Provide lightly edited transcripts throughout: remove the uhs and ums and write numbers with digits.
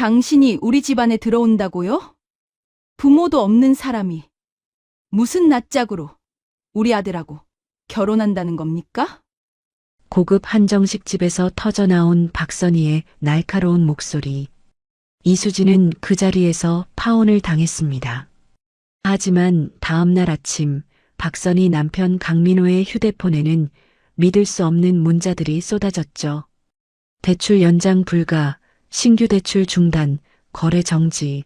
당신이 우리 집안에 들어온다고요? 부모도 없는 사람이 무슨 낯짝으로 우리 아들하고 결혼한다는 겁니까? 고급 한정식 집에서 터져나온 박선희의 날카로운 목소리. 이수진은 그 자리에서 파혼을 당했습니다. 하지만 다음날 아침 박선희 남편 강민호의 휴대폰에는 믿을 수 없는 문자들이 쏟아졌죠. 대출 연장 불가, 신규 대출 중단, 거래 정지.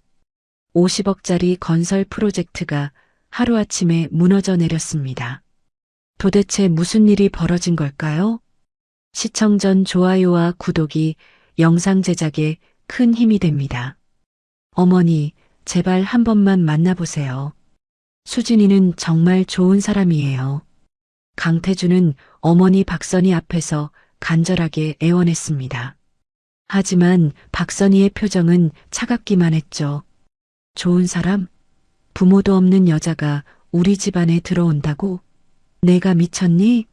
50억짜리 건설 프로젝트가 하루아침에 무너져 내렸습니다. 도대체 무슨 일이 벌어진 걸까요? 시청 전 좋아요와 구독이 영상 제작에 큰 힘이 됩니다. 어머니, 제발 한 번만 만나보세요. 수진이는 정말 좋은 사람이에요. 강태주는 어머니 박선희 앞에서 간절하게 애원했습니다. 하지만 박선희의 표정은 차갑기만 했죠. 좋은 사람? 부모도 없는 여자가 우리 집안에 들어온다고? 내가 미쳤니?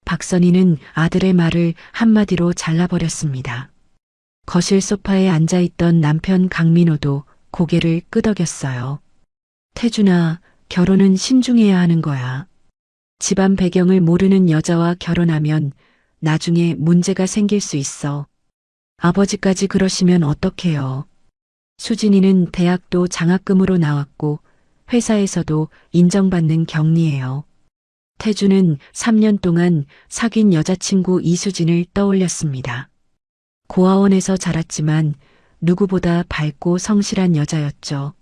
박선희는 아들의 말을 한마디로 잘라버렸습니다. 거실 소파에 앉아있던 남편 강민호도 고개를 끄덕였어요. 태준아, 결혼은 신중해야 하는 거야. 집안 배경을 모르는 여자와 결혼하면 나중에 문제가 생길 수 있어. 아버지까지 그러시면 어떡해요. 수진이는 대학도 장학금으로 나왔고 회사에서도 인정받는 격리예요. 태주는 3년 동안 사귄 여자친구 이수진을 떠올렸습니다. 고아원에서 자랐지만 누구보다 밝고 성실한 여자였죠.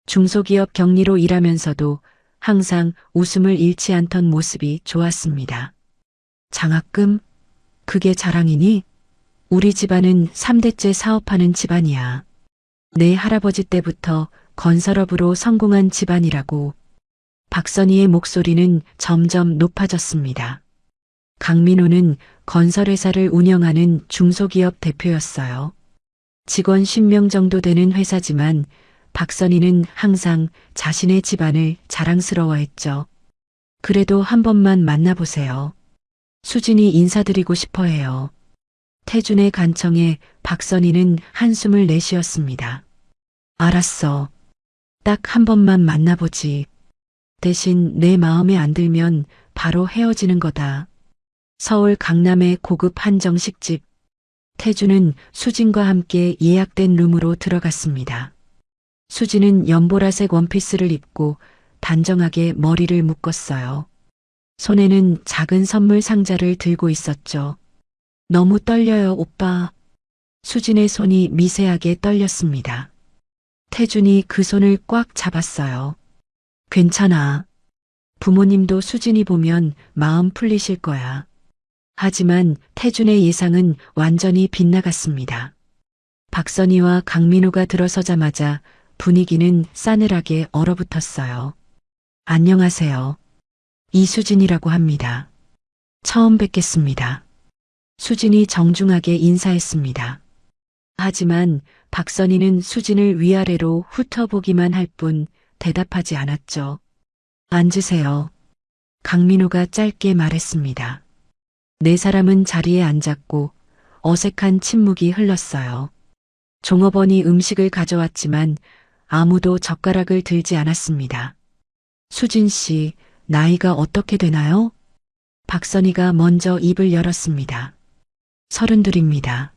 중소기업 격리로 일하면서도 항상 웃음을 잃지 않던 모습이 좋았습니다. 장학금? 그게 자랑이니? 우리 집안은 3대째 사업하는 집안이야. 내 할아버지 때부터 건설업으로 성공한 집안이라고. 박선희의 목소리는 점점 높아졌습니다. 강민호는 건설회사를 운영하는 중소기업 대표였어요. 직원 10명 정도 되는 회사지만 박선희는 항상 자신의 집안을 자랑스러워했죠. 그래도 한 번만 만나보세요. 수진이 인사드리고 싶어 해요. 태준의 간청에 박선희는 한숨을 내쉬었습니다. 알았어. 딱 한 번만 만나보지. 대신 내 마음에 안 들면 바로 헤어지는 거다. 서울 강남의 고급 한정식집. 태준은 수진과 함께 예약된 룸으로 들어갔습니다. 수진은 연보라색 원피스를 입고 단정하게 머리를 묶었어요. 손에는 작은 선물 상자를 들고 있었죠. 너무 떨려요, 오빠. 수진의 손이 미세하게 떨렸습니다. 태준이 그 손을 꽉 잡았어요. 괜찮아. 부모님도 수진이 보면 마음 풀리실 거야. 하지만 태준의 예상은 완전히 빗나갔습니다. 박선희와 강민호가 들어서자마자 분위기는 싸늘하게 얼어붙었어요. 안녕하세요. 이수진이라고 합니다. 처음 뵙겠습니다. 수진이 정중하게 인사했습니다. 하지만 박선희는 수진을 위아래로 훑어보기만 할 뿐 대답하지 않았죠. 앉으세요. 강민호가 짧게 말했습니다. 네 사람은 자리에 앉았고 어색한 침묵이 흘렀어요. 종업원이 음식을 가져왔지만 아무도 젓가락을 들지 않았습니다. 수진 씨, 나이가 어떻게 되나요? 박선희가 먼저 입을 열었습니다. 32입니다.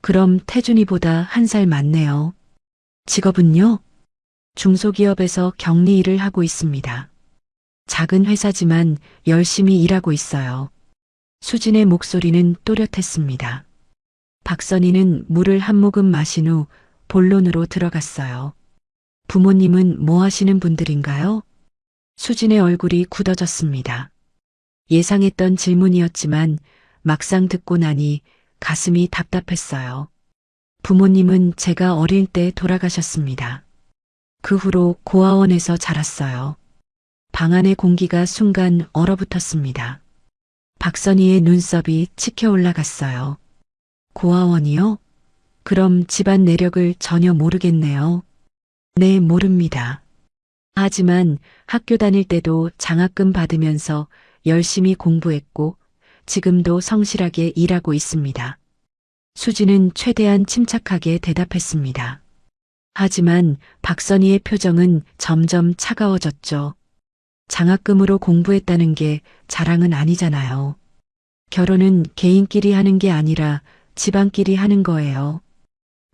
그럼 태준이보다 1살 많네요. 직업은요? 중소기업에서 격리 일을 하고 있습니다. 작은 회사지만 열심히 일하고 있어요. 수진의 목소리는 또렷했습니다. 박선희는 물을 한 모금 마신 후 본론으로 들어갔어요. 부모님은 뭐 하시는 분들인가요? 수진의 얼굴이 굳어졌습니다. 예상했던 질문이었지만 막상 듣고 나니 가슴이 답답했어요. 부모님은 제가 어릴 때 돌아가셨습니다. 그 후로 고아원에서 자랐어요. 방 안의 공기가 순간 얼어붙었습니다. 박선희의 눈썹이 치켜 올라갔어요. 고아원이요? 그럼 집안 내력을 전혀 모르겠네요. 네, 모릅니다. 하지만 학교 다닐 때도 장학금 받으면서 열심히 공부했고 지금도 성실하게 일하고 있습니다. 수지는 최대한 침착하게 대답했습니다. 하지만 박선희의 표정은 점점 차가워졌죠. 장학금으로 공부했다는 게 자랑은 아니잖아요. 결혼은 개인끼리 하는 게 아니라 집안끼리 하는 거예요.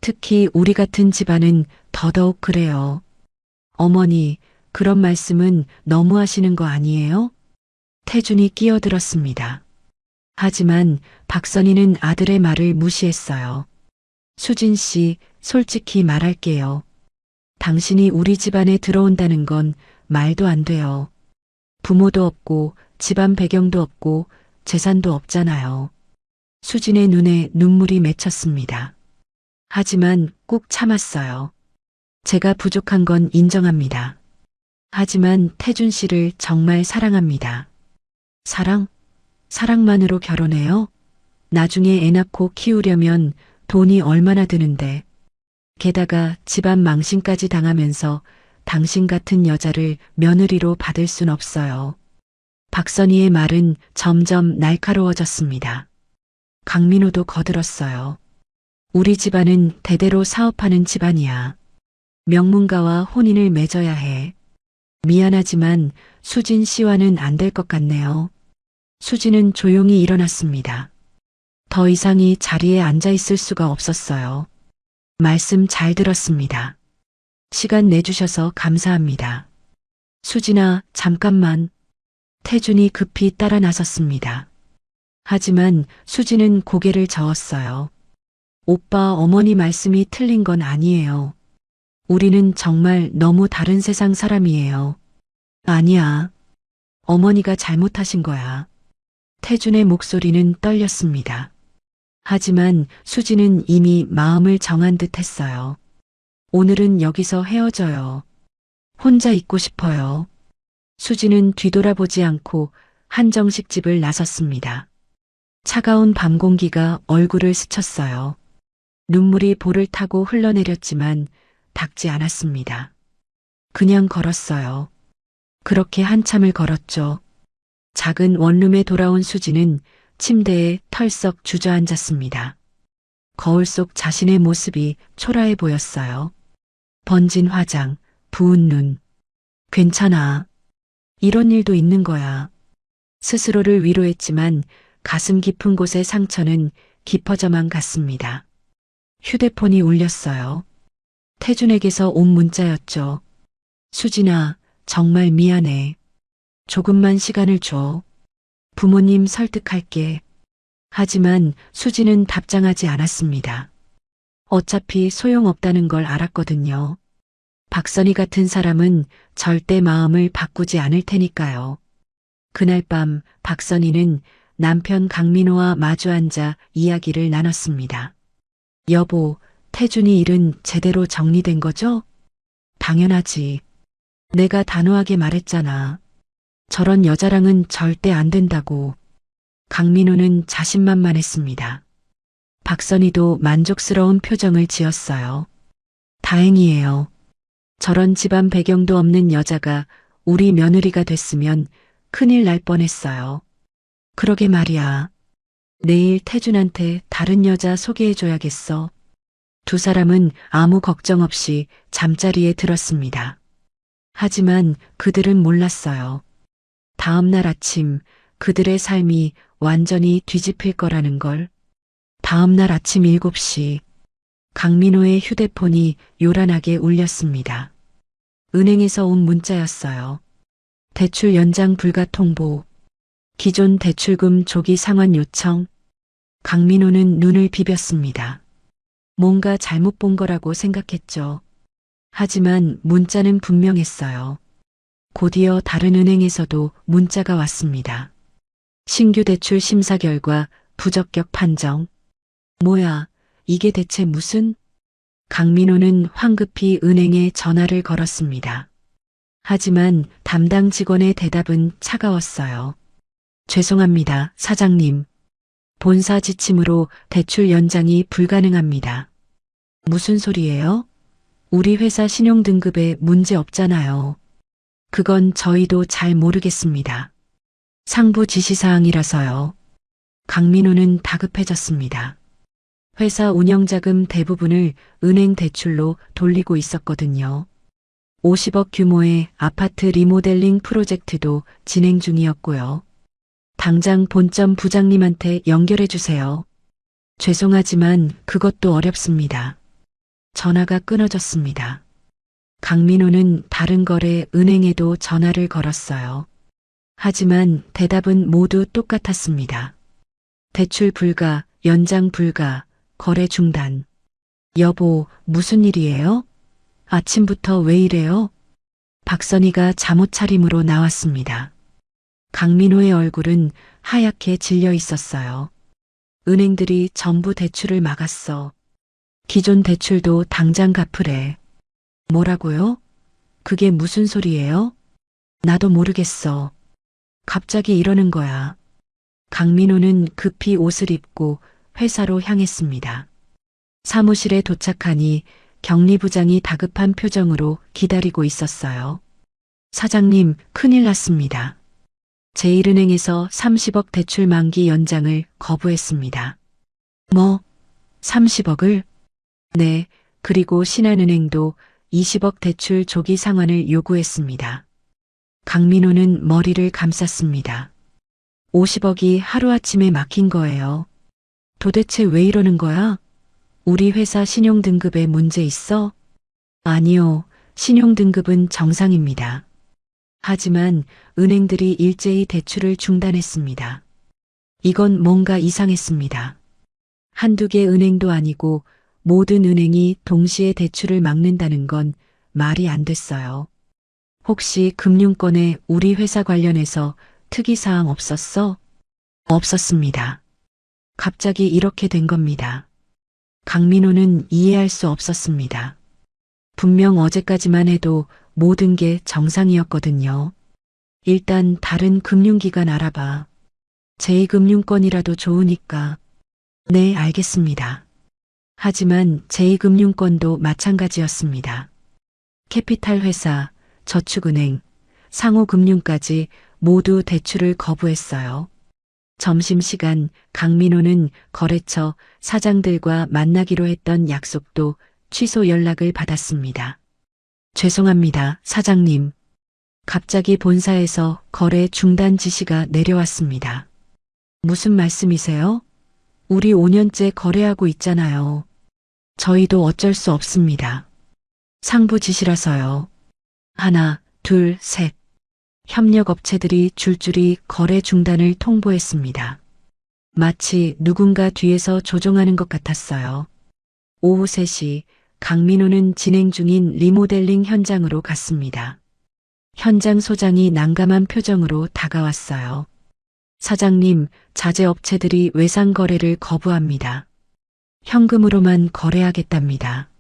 특히 우리 같은 집안은 더더욱 그래요. 어머니, 그런 말씀은 너무 하시는 거 아니에요? 태준이 끼어들었습니다. 하지만 박선희는 아들의 말을 무시했어요. 수진 씨, 솔직히 말할게요. 당신이 우리 집안에 들어온다는 건 말도 안 돼요. 부모도 없고 집안 배경도 없고 재산도 없잖아요. 수진의 눈에 눈물이 맺혔습니다. 하지만 꾹 참았어요. 제가 부족한 건 인정합니다. 하지만 태준 씨를 정말 사랑합니다. 사랑? 사랑만으로 결혼해요? 나중에 애 낳고 키우려면 돈이 얼마나 드는데. 게다가 집안 망신까지 당하면서 당신 같은 여자를 며느리로 받을 순 없어요. 박선희의 말은 점점 날카로워졌습니다. 강민호도 거들었어요. 우리 집안은 대대로 사업하는 집안이야. 명문가와 혼인을 맺어야 해. 미안하지만 수진 씨와는 안 될 것 같네요. 수진은 조용히 일어났습니다. 더 이상이 자리에 앉아 있을 수가 없었어요. 말씀 잘 들었습니다. 시간 내주셔서 감사합니다. 수진아, 잠깐만. 태준이 급히 따라 나섰습니다. 하지만 수진은 고개를 저었어요. 오빠, 어머니 말씀이 틀린 건 아니에요. 우리는 정말 너무 다른 세상 사람이에요. 아니야. 어머니가 잘못하신 거야. 태준의 목소리는 떨렸습니다. 하지만 수진은 이미 마음을 정한 듯 했어요. 오늘은 여기서 헤어져요. 혼자 있고 싶어요. 수진은 뒤돌아보지 않고 한정식 집을 나섰습니다. 차가운 밤 공기가 얼굴을 스쳤어요. 눈물이 볼을 타고 흘러내렸지만 닦지 않았습니다. 그냥 걸었어요. 그렇게 한참을 걸었죠. 작은 원룸에 돌아온 수지는 침대에 털썩 주저앉았습니다. 거울 속 자신의 모습이 초라해 보였어요. 번진 화장, 부은 눈. 괜찮아. 이런 일도 있는 거야. 스스로를 위로했지만 가슴 깊은 곳의 상처는 깊어져만 갔습니다. 휴대폰이 울렸어요. 태준에게서 온 문자였죠. 수진아, 정말 미안해. 조금만 시간을 줘. 부모님 설득할게. 하지만 수진은 답장하지 않았습니다. 어차피 소용없다는 걸 알았거든요. 박선희 같은 사람은 절대 마음을 바꾸지 않을 테니까요. 그날 밤 박선희는 남편 강민호와 마주 앉아 이야기를 나눴습니다. 여보, 태준이 일은 제대로 정리된 거죠? 당연하지. 내가 단호하게 말했잖아. 저런 여자랑은 절대 안 된다고. 강민호는 자신만만했습니다. 박선희도 만족스러운 표정을 지었어요. 다행이에요. 저런 집안 배경도 없는 여자가 우리 며느리가 됐으면 큰일 날 뻔했어요. 그러게 말이야. 내일 태준한테 다른 여자 소개해줘야겠어. 두 사람은 아무 걱정 없이 잠자리에 들었습니다. 하지만 그들은 몰랐어요. 다음 날 아침 그들의 삶이 완전히 뒤집힐 거라는 걸. 다음 날 아침 7시 강민호의 휴대폰이 요란하게 울렸습니다. 은행에서 온 문자였어요. 대출 연장 불가 통보. 기존 대출금 조기 상환 요청. 강민호는 눈을 비볐습니다. 뭔가 잘못 본 거라고 생각했죠. 하지만 문자는 분명했어요. 곧이어 다른 은행에서도 문자가 왔습니다. 신규 대출 심사 결과 부적격 판정. 뭐야, 이게 대체 무슨? 강민호는 황급히 은행에 전화를 걸었습니다. 하지만 담당 직원의 대답은 차가웠어요. 죄송합니다, 사장님. 본사 지침으로 대출 연장이 불가능합니다. 무슨 소리예요? 우리 회사 신용등급에 문제 없잖아요. 그건 저희도 잘 모르겠습니다. 상부 지시사항이라서요. 강민호는 다급해졌습니다. 회사 운영자금 대부분을 은행 대출로 돌리고 있었거든요. 50억 규모의 아파트 리모델링 프로젝트도 진행 중이었고요. 당장 본점 부장님한테 연결해 주세요. 죄송하지만 그것도 어렵습니다. 전화가 끊어졌습니다. 강민호는 다른 거래 은행에도 전화를 걸었어요. 하지만 대답은 모두 똑같았습니다. 대출 불가, 연장 불가, 거래 중단. 여보, 무슨 일이에요? 아침부터 왜 이래요? 박선희가 잠옷 차림으로 나왔습니다. 강민호의 얼굴은 하얗게 질려 있었어요. 은행들이 전부 대출을 막았어. 기존 대출도 당장 갚으래. 뭐라고요? 그게 무슨 소리예요? 나도 모르겠어. 갑자기 이러는 거야. 강민호는 급히 옷을 입고 회사로 향했습니다. 사무실에 도착하니 격리부장이 다급한 표정으로 기다리고 있었어요. 사장님, 큰일 났습니다. 제1은행에서 30억 대출 만기 연장을 거부했습니다. 뭐? 30억을? 네, 그리고 신한은행도 20억 대출 조기 상환을 요구했습니다. 강민호는 머리를 감쌌습니다. 50억이 하루아침에 막힌 거예요. 도대체 왜 이러는 거야? 우리 회사 신용등급에 문제 있어? 아니요, 신용등급은 정상입니다. 하지만 은행들이 일제히 대출을 중단했습니다. 이건 뭔가 이상했습니다. 한두 개 은행도 아니고 모든 은행이 동시에 대출을 막는다는 건 말이 안 됐어요. 혹시 금융권에 우리 회사 관련해서 특이사항 없었어? 없었습니다. 갑자기 이렇게 된 겁니다. 강민호는 이해할 수 없었습니다. 분명 어제까지만 해도 모든 게 정상이었거든요. 일단 다른 금융기관 알아봐. 제2금융권이라도 좋으니까. 네, 알겠습니다. 하지만 제2금융권도 마찬가지였습니다. 캐피탈 회사, 저축은행, 상호금융까지 모두 대출을 거부했어요. 점심시간 강민호는 거래처 사장들과 만나기로 했던 약속도 취소 연락을 받았습니다. 죄송합니다, 사장님. 갑자기 본사에서 거래 중단 지시가 내려왔습니다. 무슨 말씀이세요? 우리 5년째 거래하고 있잖아요. 저희도 어쩔 수 없습니다. 상부 지시라서요. 하나, 둘, 셋. 협력업체들이 줄줄이 거래 중단을 통보했습니다. 마치 누군가 뒤에서 조종하는 것 같았어요. 오후 3시 강민호는 진행 중인 리모델링 현장으로 갔습니다. 현장 소장이 난감한 표정으로 다가왔어요. 사장님, 자재업체들이 외상 거래를 거부합니다. 현금으로만 거래하겠답니다.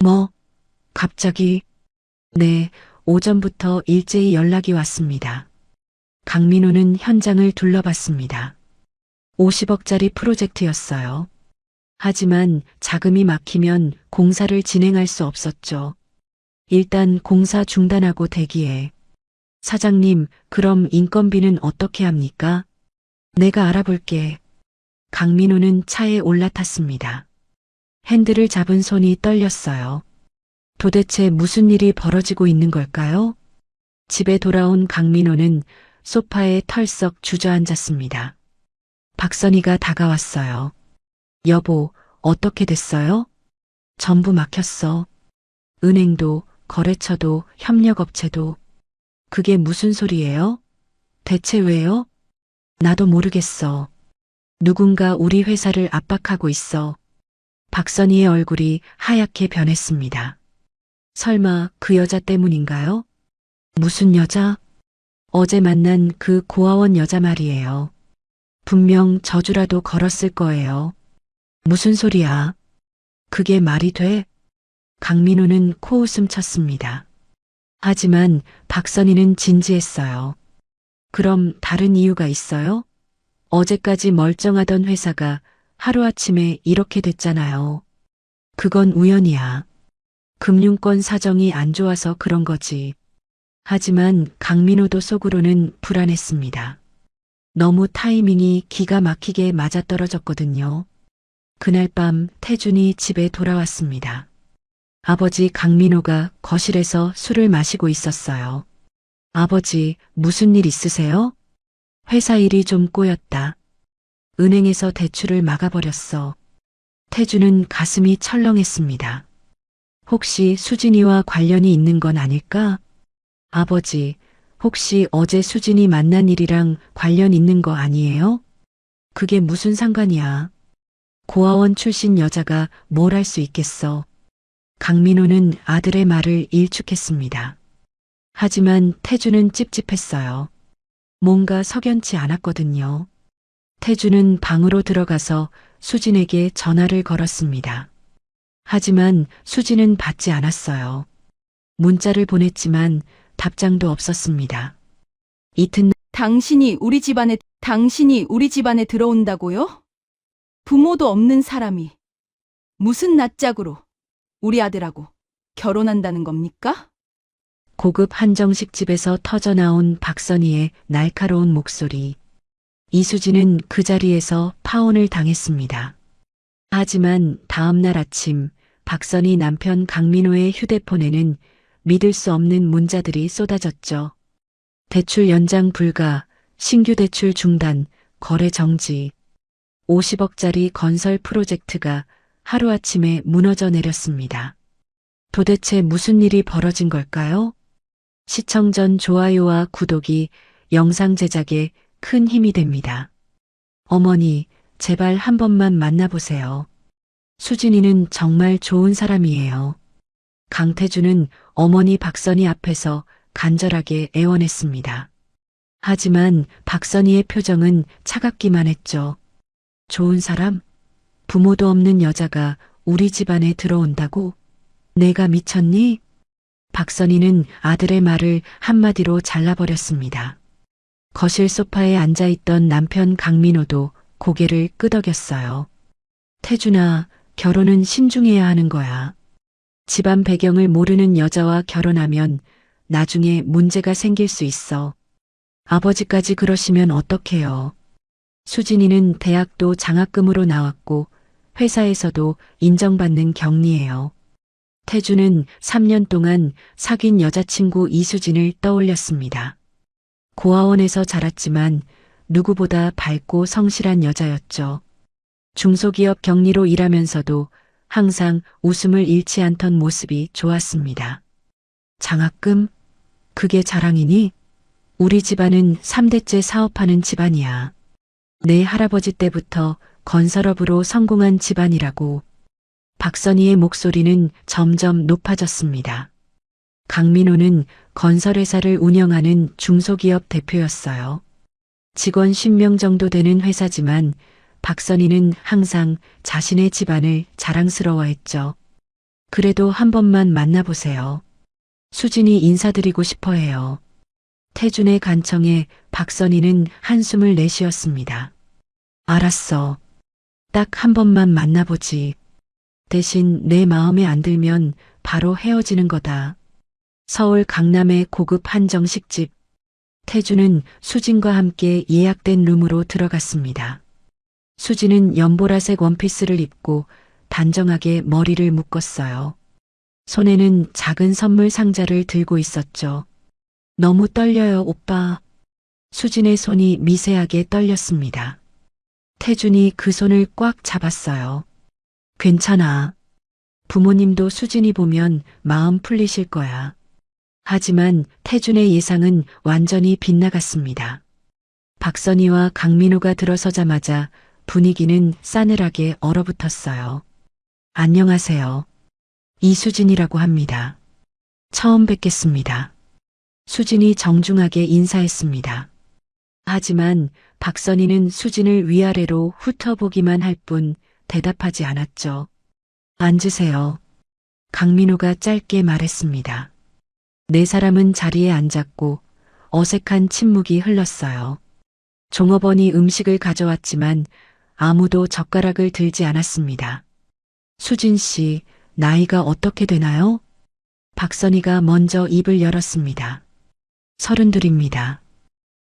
뭐? 갑자기? 네, 오전부터 일제히 연락이 왔습니다. 강민호는 현장을 둘러봤습니다. 50억짜리 프로젝트였어요. 하지만 자금이 막히면 공사를 진행할 수 없었죠. 일단 공사 중단하고 대기해. 사장님, 그럼 인건비는 어떻게 합니까? 내가 알아볼게. 강민호는 차에 올라탔습니다. 핸들을 잡은 손이 떨렸어요. 도대체 무슨 일이 벌어지고 있는 걸까요? 집에 돌아온 강민호는 소파에 털썩 주저앉았습니다. 박선희가 다가왔어요. 여보, 어떻게 됐어요? 전부 막혔어. 은행도, 거래처도, 협력업체도. 그게 무슨 소리예요? 대체 왜요? 나도 모르겠어. 누군가 우리 회사를 압박하고 있어. 박선희의 얼굴이 하얗게 변했습니다. 설마 그 여자 때문인가요? 무슨 여자? 어제 만난 그 고아원 여자 말이에요. 분명 저주라도 걸었을 거예요. 무슨 소리야? 그게 말이 돼? 강민호는 코웃음 쳤습니다. 하지만 박선희는 진지했어요. 그럼 다른 이유가 있어요? 어제까지 멀쩡하던 회사가 하루아침에 이렇게 됐잖아요. 그건 우연이야. 금융권 사정이 안 좋아서 그런 거지. 하지만 강민호도 속으로는 불안했습니다. 너무 타이밍이 기가 막히게 맞아떨어졌거든요. 그날 밤 태준이 집에 돌아왔습니다. 아버지 강민호가 거실에서 술을 마시고 있었어요. 아버지, 무슨 일 있으세요? 회사 일이 좀 꼬였다. 은행에서 대출을 막아버렸어. 태준은 가슴이 철렁했습니다. 혹시 수진이와 관련이 있는 건 아닐까? 아버지, 혹시 어제 수진이 만난 일이랑 관련 있는 거 아니에요? 그게 무슨 상관이야? 고아원 출신 여자가 뭘 할 수 있겠어? 강민호는 아들의 말을 일축했습니다. 하지만 태주는 찝찝했어요. 뭔가 석연치 않았거든요. 태주는 방으로 들어가서 수진에게 전화를 걸었습니다. 하지만 수진은 받지 않았어요. 문자를 보냈지만 답장도 없었습니다. 이튿날 당신이 우리 집안에 들어온다고요? 부모도 없는 사람이 무슨 낯짝으로 우리 아들하고 결혼한다는 겁니까? 고급 한정식 집에서 터져나온 박선희의 날카로운 목소리. 이수진은 그 자리에서 파혼을 당했습니다. 하지만 다음날 아침 박선희 남편 강민호의 휴대폰에는 믿을 수 없는 문자들이 쏟아졌죠. 대출 연장 불가, 신규 대출 중단, 거래 정지. 50억짜리 건설 프로젝트가 하루아침에 무너져 내렸습니다. 도대체 무슨 일이 벌어진 걸까요? 시청 전 좋아요와 구독이 영상 제작에 큰 힘이 됩니다. 어머니, 제발 한 번만 만나보세요. 수진이는 정말 좋은 사람이에요. 강태주는 어머니 박선희 앞에서 간절하게 애원했습니다. 하지만 박선희의 표정은 차갑기만 했죠. 좋은 사람? 부모도 없는 여자가 우리 집안에 들어온다고? 내가 미쳤니? 박선희는 아들의 말을 한마디로 잘라버렸습니다. 거실 소파에 앉아있던 남편 강민호도 고개를 끄덕였어요. 태준아, 결혼은 신중해야 하는 거야. 집안 배경을 모르는 여자와 결혼하면 나중에 문제가 생길 수 있어. 아버지까지 그러시면 어떡해요. 수진이는 대학도 장학금으로 나왔고 회사에서도 인정받는 경리예요. 태주는 3년 동안 사귄 여자친구 이수진을 떠올렸습니다. 고아원에서 자랐지만 누구보다 밝고 성실한 여자였죠. 중소기업 경리로 일하면서도 항상 웃음을 잃지 않던 모습이 좋았습니다. 장학금? 그게 자랑이니? 우리 집안은 3대째 사업하는 집안이야. 내 할아버지 때부터 건설업으로 성공한 집안이라고. 박선희의 목소리는 점점 높아졌습니다. 강민호는 건설회사를 운영하는 중소기업 대표였어요. 직원 10명 정도 되는 회사지만 박선희는 항상 자신의 집안을 자랑스러워했죠. 그래도 한 번만 만나보세요. 수진이 인사드리고 싶어 해요. 태준의 간청에 박선희는 한숨을 내쉬었습니다. 알았어. 딱 한 번만 만나보지. 대신 내 마음에 안 들면 바로 헤어지는 거다. 서울 강남의 고급 한정식집. 태주는 수진과 함께 예약된 룸으로 들어갔습니다. 수진은 연보라색 원피스를 입고 단정하게 머리를 묶었어요. 손에는 작은 선물 상자를 들고 있었죠. 너무 떨려요, 오빠. 수진의 손이 미세하게 떨렸습니다. 태준이 그 손을 꽉 잡았어요. 괜찮아. 부모님도 수진이 보면 마음 풀리실 거야. 하지만 태준의 예상은 완전히 빗나갔습니다. 박선희와 강민호가 들어서자마자 분위기는 싸늘하게 얼어붙었어요. 안녕하세요. 이수진이라고 합니다. 처음 뵙겠습니다. 수진이 정중하게 인사했습니다. 하지만 박선희는 수진을 위아래로 훑어보기만 할 뿐 대답하지 않았죠. 앉으세요. 강민호가 짧게 말했습니다. 네 사람은 자리에 앉았고 어색한 침묵이 흘렀어요. 종업원이 음식을 가져왔지만 아무도 젓가락을 들지 않았습니다. 수진 씨, 나이가 어떻게 되나요? 박선희가 먼저 입을 열었습니다. 32입니다.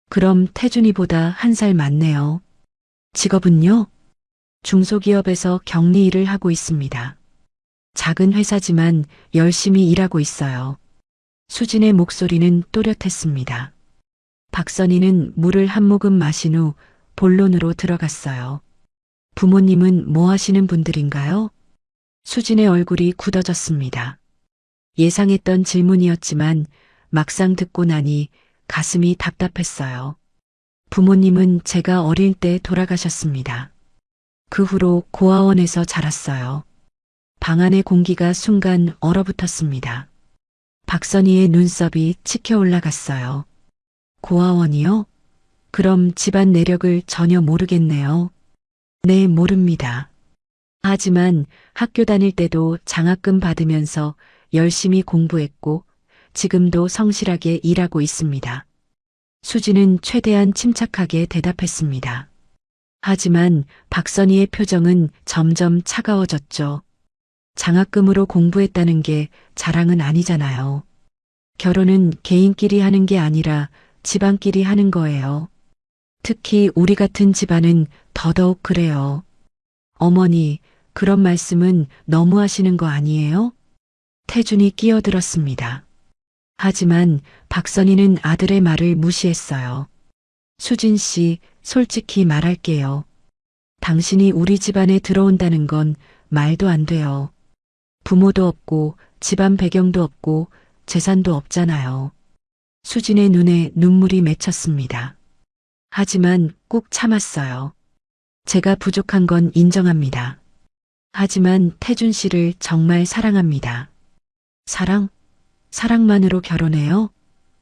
그럼 태준이보다 1살 많네요. 직업은요? 중소기업에서 격리 일을 하고 있습니다. 작은 회사지만 열심히 일하고 있어요. 수진의 목소리는 또렷했습니다. 박선희는 물을 한 모금 마신 후 본론으로 들어갔어요. 부모님은 뭐 하시는 분들인가요? 수진의 얼굴이 굳어졌습니다. 예상했던 질문이었지만 막상 듣고 나니 가슴이 답답했어요. 부모님은 제가 어릴 때 돌아가셨습니다. 그 후로 고아원에서 자랐어요. 방 안의 공기가 순간 얼어붙었습니다. 박선희의 눈썹이 치켜 올라갔어요. 고아원이요? 그럼 집안 내력을 전혀 모르겠네요. 네, 모릅니다. 하지만 학교 다닐 때도 장학금 받으면서 열심히 공부했고 지금도 성실하게 일하고 있습니다. 수지는 최대한 침착하게 대답했습니다. 하지만 박선희의 표정은 점점 차가워졌죠. 장학금으로 공부했다는 게 자랑은 아니잖아요. 결혼은 개인끼리 하는 게 아니라 집안끼리 하는 거예요. 특히 우리 같은 집안은 더더욱 그래요. 어머니, 그런 말씀은 너무 하시는 거 아니에요? 태준이 끼어들었습니다. 하지만 박선희는 아들의 말을 무시했어요. 수진 씨, 솔직히 말할게요. 당신이 우리 집안에 들어온다는 건 말도 안 돼요. 부모도 없고 집안 배경도 없고 재산도 없잖아요. 수진의 눈에 눈물이 맺혔습니다. 하지만 꾹 참았어요. 제가 부족한 건 인정합니다. 하지만 태준 씨를 정말 사랑합니다. 사랑? 사랑만으로 결혼해요?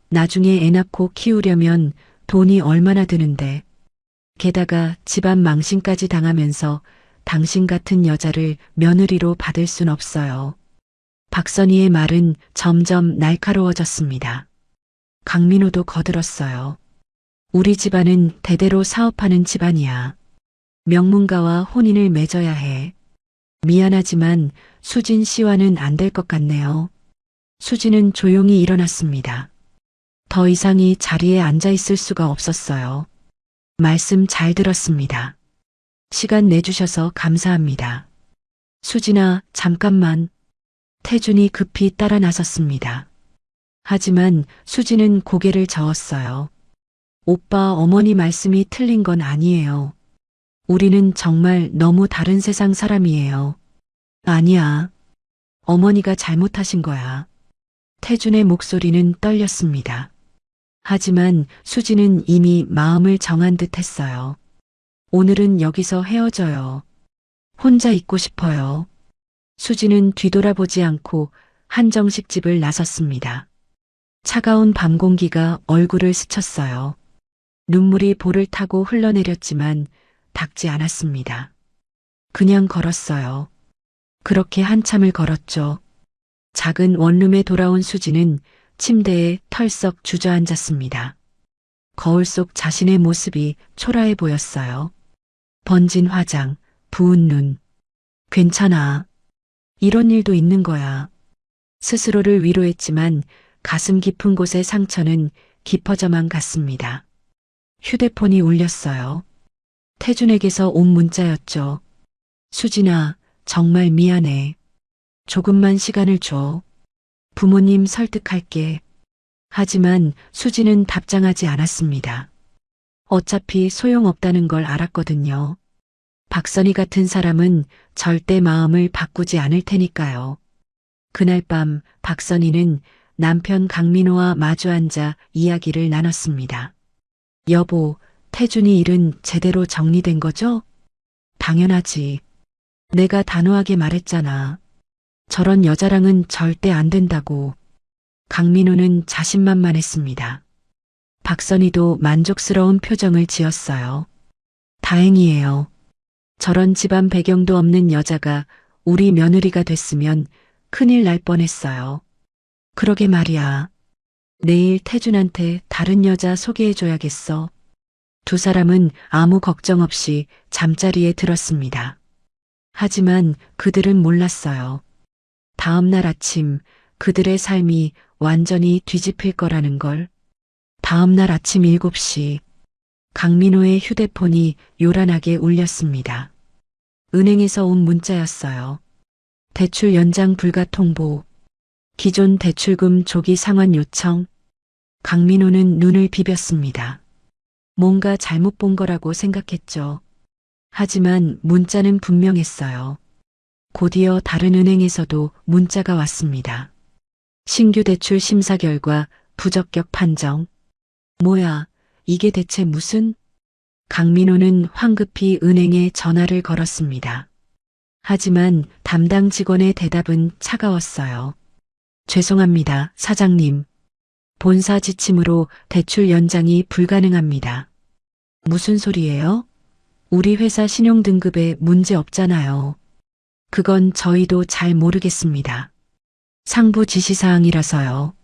나중에 애 낳고 키우려면 돈이 얼마나 드는데. 게다가 집안 망신까지 당하면서 당신 같은 여자를 며느리로 받을 순 없어요. 박선희의 말은 점점 날카로워졌습니다. 강민호도 거들었어요. 우리 집안은 대대로 사업하는 집안이야. 명문가와 혼인을 맺어야 해. 미안하지만 수진 씨와는 안 될 것 같네요. 수진은 조용히 일어났습니다. 더 이상이 자리에 앉아 있을 수가 없었어요. 말씀 잘 들었습니다. 시간 내주셔서 감사합니다. 수진아, 잠깐만. 태준이 급히 따라 나섰습니다. 하지만 수진은 고개를 저었어요. 오빠, 어머니 말씀이 틀린 건 아니에요. 우리는 정말 너무 다른 세상 사람이에요. 아니야. 어머니가 잘못하신 거야. 태준의 목소리는 떨렸습니다. 하지만 수진은 이미 마음을 정한 듯 했어요. 오늘은 여기서 헤어져요. 혼자 있고 싶어요. 수진은 뒤돌아보지 않고 한정식 집을 나섰습니다. 차가운 밤 공기가 얼굴을 스쳤어요. 눈물이 볼을 타고 흘러내렸지만 닦지 않았습니다. 그냥 걸었어요. 그렇게 한참을 걸었죠. 작은 원룸에 돌아온 수지는 침대에 털썩 주저앉았습니다. 거울 속 자신의 모습이 초라해 보였어요. 번진 화장, 부은 눈. 괜찮아. 이런 일도 있는 거야. 스스로를 위로했지만 가슴 깊은 곳의 상처는 깊어져만 갔습니다. 휴대폰이 울렸어요. 태준에게서 온 문자였죠. 수진아, 정말 미안해. 조금만 시간을 줘. 부모님 설득할게. 하지만 수진은 답장하지 않았습니다. 어차피 소용없다는 걸 알았거든요. 박선희 같은 사람은 절대 마음을 바꾸지 않을 테니까요. 그날 밤 박선희는 남편 강민호와 마주 앉아 이야기를 나눴습니다. 여보, 태준이 일은 제대로 정리된 거죠? 당연하지. 내가 단호하게 말했잖아. 저런 여자랑은 절대 안 된다고. 강민호는 자신만만했습니다. 박선희도 만족스러운 표정을 지었어요. 다행이에요. 저런 집안 배경도 없는 여자가 우리 며느리가 됐으면 큰일 날 뻔했어요. 그러게 말이야. 내일 태준한테 다른 여자 소개해줘야겠어. 두 사람은 아무 걱정 없이 잠자리에 들었습니다. 하지만 그들은 몰랐어요. 다음 날 아침 그들의 삶이 완전히 뒤집힐 거라는 걸. 다음 날 아침 7시 강민호의 휴대폰이 요란하게 울렸습니다. 은행에서 온 문자였어요. 대출 연장 불가 통보. 기존 대출금 조기 상환 요청. 강민호는 눈을 비볐습니다. 뭔가 잘못 본 거라고 생각했죠. 하지만 문자는 분명했어요. 곧이어 다른 은행에서도 문자가 왔습니다. 신규 대출 심사 결과 부적격 판정. 뭐야, 이게 대체 무슨? 강민호는 황급히 은행에 전화를 걸었습니다. 하지만 담당 직원의 대답은 차가웠어요. 죄송합니다, 사장님. 본사 지침으로 대출 연장이 불가능합니다. 무슨 소리예요? 우리 회사 신용등급에 문제 없잖아요. 그건 저희도 잘 모르겠습니다. 상부 지시사항이라서요.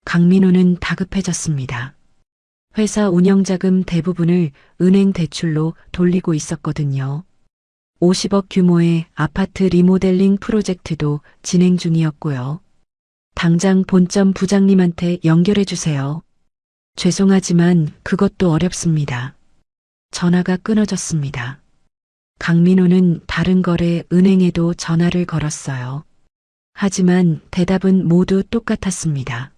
강민호는 다급해졌습니다. 회사 운영자금 대부분을 은행 대출로 돌리고 있었거든요. 50억 규모의 아파트 리모델링 프로젝트도 진행 중이었고요. 당장 본점 부장님한테 연결해 주세요. 죄송하지만 그것도 어렵습니다. 전화가 끊어졌습니다. 강민호는 다른 거래 은행에도 전화를 걸었어요. 하지만 대답은 모두 똑같았습니다.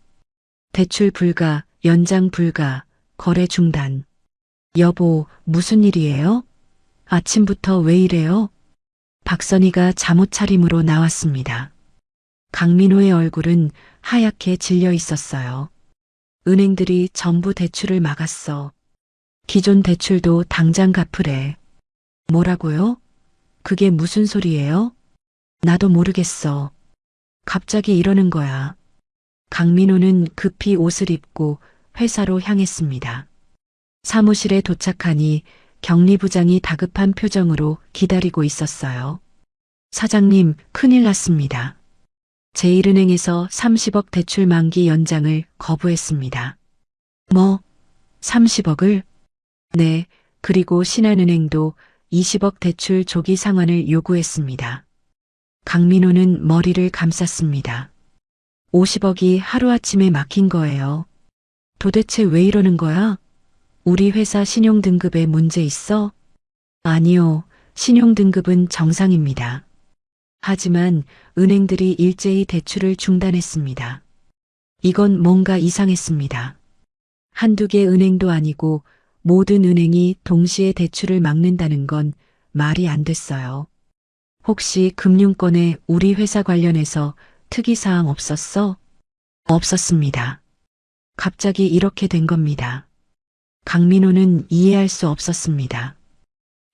대출 불가, 연장 불가, 거래 중단. 여보, 무슨 일이에요? 아침부터 왜 이래요? 박선희가 잠옷 차림으로 나왔습니다. 강민호의 얼굴은 하얗게 질려 있었어요. 은행들이 전부 대출을 막았어. 기존 대출도 당장 갚으래. 뭐라고요? 그게 무슨 소리예요? 나도 모르겠어. 갑자기 이러는 거야. 강민호는 급히 옷을 입고 회사로 향했습니다. 사무실에 도착하니 경리부장이 다급한 표정으로 기다리고 있었어요. 사장님, 큰일 났습니다. 제1은행에서 30억 대출 만기 연장을 거부했습니다. 뭐? 30억을? 네, 그리고 신한은행도 20억 대출 조기 상환을 요구했습니다. 강민호는 머리를 감쌌습니다. 50억이 하루아침에 막힌 거예요. 도대체 왜 이러는 거야? 우리 회사 신용등급에 문제 있어? 아니요, 신용등급은 정상입니다. 하지만 은행들이 일제히 대출을 중단했습니다. 이건 뭔가 이상했습니다. 한두 개 은행도 아니고 모든 은행이 동시에 대출을 막는다는 건 말이 안 됐어요. 혹시 금융권에 우리 회사 관련해서 특이사항 없었어? 없었습니다. 갑자기 이렇게 된 겁니다. 강민호는 이해할 수 없었습니다.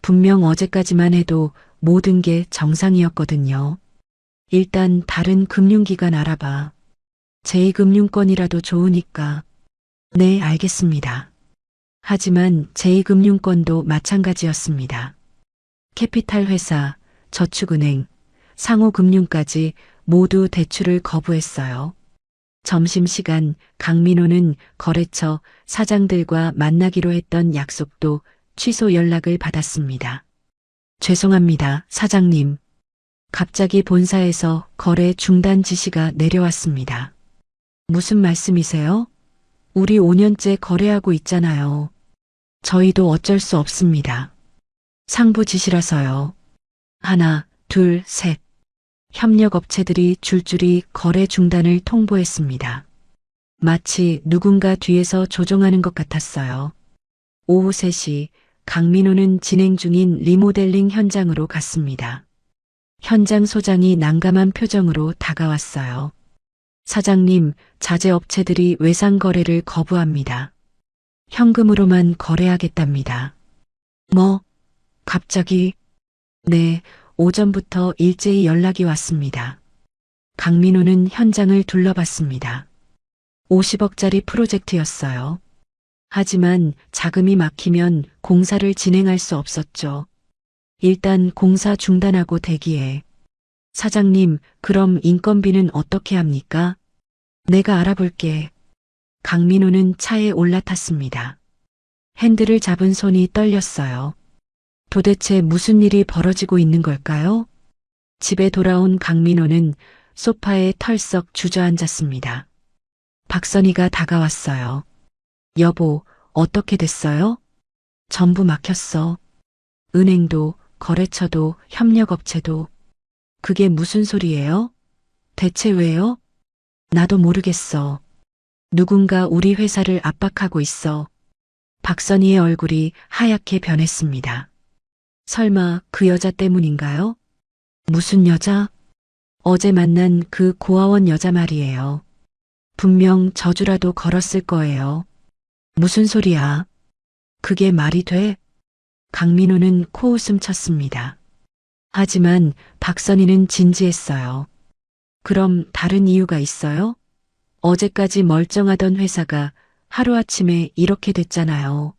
분명 어제까지만 해도 모든 게 정상이었거든요. 일단 다른 금융기관 알아봐. 제2금융권이라도 좋으니까. 네, 알겠습니다. 하지만 제2금융권도 마찬가지였습니다. 캐피탈 회사, 저축은행, 상호금융까지 모두 대출을 거부했어요. 점심시간 강민호는 거래처 사장들과 만나기로 했던 약속도 취소 연락을 받았습니다. 죄송합니다, 사장님. 갑자기 본사에서 거래 중단 지시가 내려왔습니다. 무슨 말씀이세요? 우리 5년째 거래하고 있잖아요. 저희도 어쩔 수 없습니다. 상부 지시라서요. 하나, 둘, 셋. 협력업체들이 줄줄이 거래 중단을 통보했습니다. 마치 누군가 뒤에서 조종하는 것 같았어요. 오후 3시 강민호는 진행 중인 리모델링 현장으로 갔습니다. 현장 소장이 난감한 표정으로 다가왔어요. 사장님, 자재업체들이 외상 거래를 거부합니다. 현금으로만 거래하겠답니다. 뭐? 갑자기? 네, 오전부터 일제히 연락이 왔습니다. 강민호는 현장을 둘러봤습니다. 50억짜리 프로젝트였어요. 하지만 자금이 막히면 공사를 진행할 수 없었죠. 일단 공사 중단하고 대기해. 사장님, 그럼 인건비는 어떻게 합니까? 내가 알아볼게. 강민호는 차에 올라탔습니다. 핸들을 잡은 손이 떨렸어요. 도대체 무슨 일이 벌어지고 있는 걸까요? 집에 돌아온 강민호는 소파에 털썩 주저앉았습니다. 박선희가 다가왔어요. 여보, 어떻게 됐어요? 전부 막혔어. 은행도 거래처도 협력업체도. 그게 무슨 소리예요? 대체 왜요? 나도 모르겠어. 누군가 우리 회사를 압박하고 있어. 박선희의 얼굴이 하얗게 변했습니다. 설마 그 여자 때문인가요? 무슨 여자? 어제 만난 그 고아원 여자 말이에요. 분명 저주라도 걸었을 거예요. 무슨 소리야? 그게 말이 돼? 강민호는 코웃음 쳤습니다. 하지만 박선희는 진지했어요. 그럼 다른 이유가 있어요? 어제까지 멀쩡하던 회사가 하루아침에 이렇게 됐잖아요.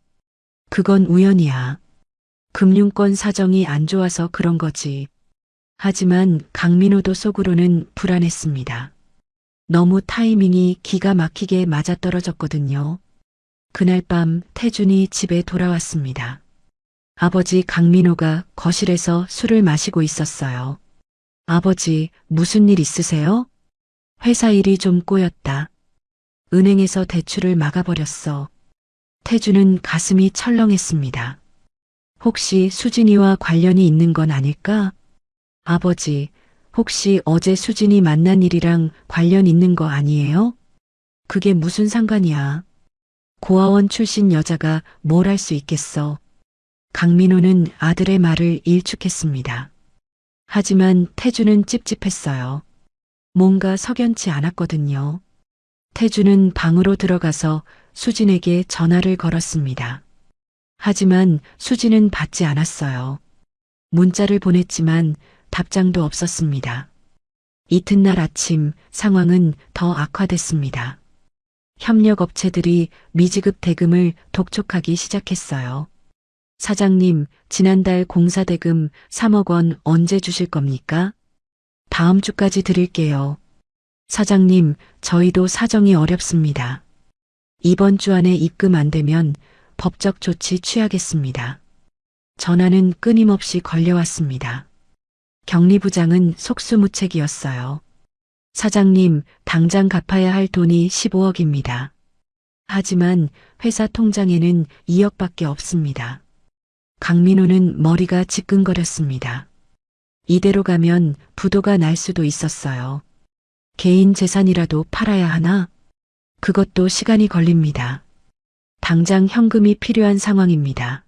그건 우연이야. 금융권 사정이 안 좋아서 그런 거지. 하지만 강민호도 속으로는 불안했습니다. 너무 타이밍이 기가 막히게 맞아떨어졌거든요. 그날 밤 태준이 집에 돌아왔습니다. 아버지 강민호가 거실에서 술을 마시고 있었어요. 아버지, 무슨 일 있으세요? 회사 일이 좀 꼬였다. 은행에서 대출을 막아버렸어. 태준은 가슴이 철렁했습니다. 혹시 수진이와 관련이 있는 건 아닐까? 아버지, 혹시 어제 수진이 만난 일이랑 관련 있는 거 아니에요? 그게 무슨 상관이야. 고아원 출신 여자가 뭘 할 수 있겠어. 강민호는 아들의 말을 일축했습니다. 하지만 태주는 찝찝했어요. 뭔가 석연치 않았거든요. 태주는 방으로 들어가서 수진에게 전화를 걸었습니다. 하지만 수진은 받지 않았어요. 문자를 보냈지만 답장도 없었습니다. 이튿날 아침 상황은 더 악화됐습니다. 협력업체들이 미지급 대금을 독촉하기 시작했어요. 사장님, 지난달 공사대금 3억 원 언제 주실 겁니까? 다음 주까지 드릴게요. 사장님, 저희도 사정이 어렵습니다. 이번 주 안에 입금 안 되면 법적 조치 취하겠습니다. 전화는 끊임없이 걸려왔습니다. 경리부장은 속수무책이었어요. 사장님, 당장 갚아야 할 돈이 15억입니다. 하지만 회사 통장에는 2억밖에 없습니다. 강민호는 머리가 지끈거렸습니다. 이대로 가면 부도가 날 수도 있었어요. 개인 재산이라도 팔아야 하나? 그것도 시간이 걸립니다. 당장 현금이 필요한 상황입니다.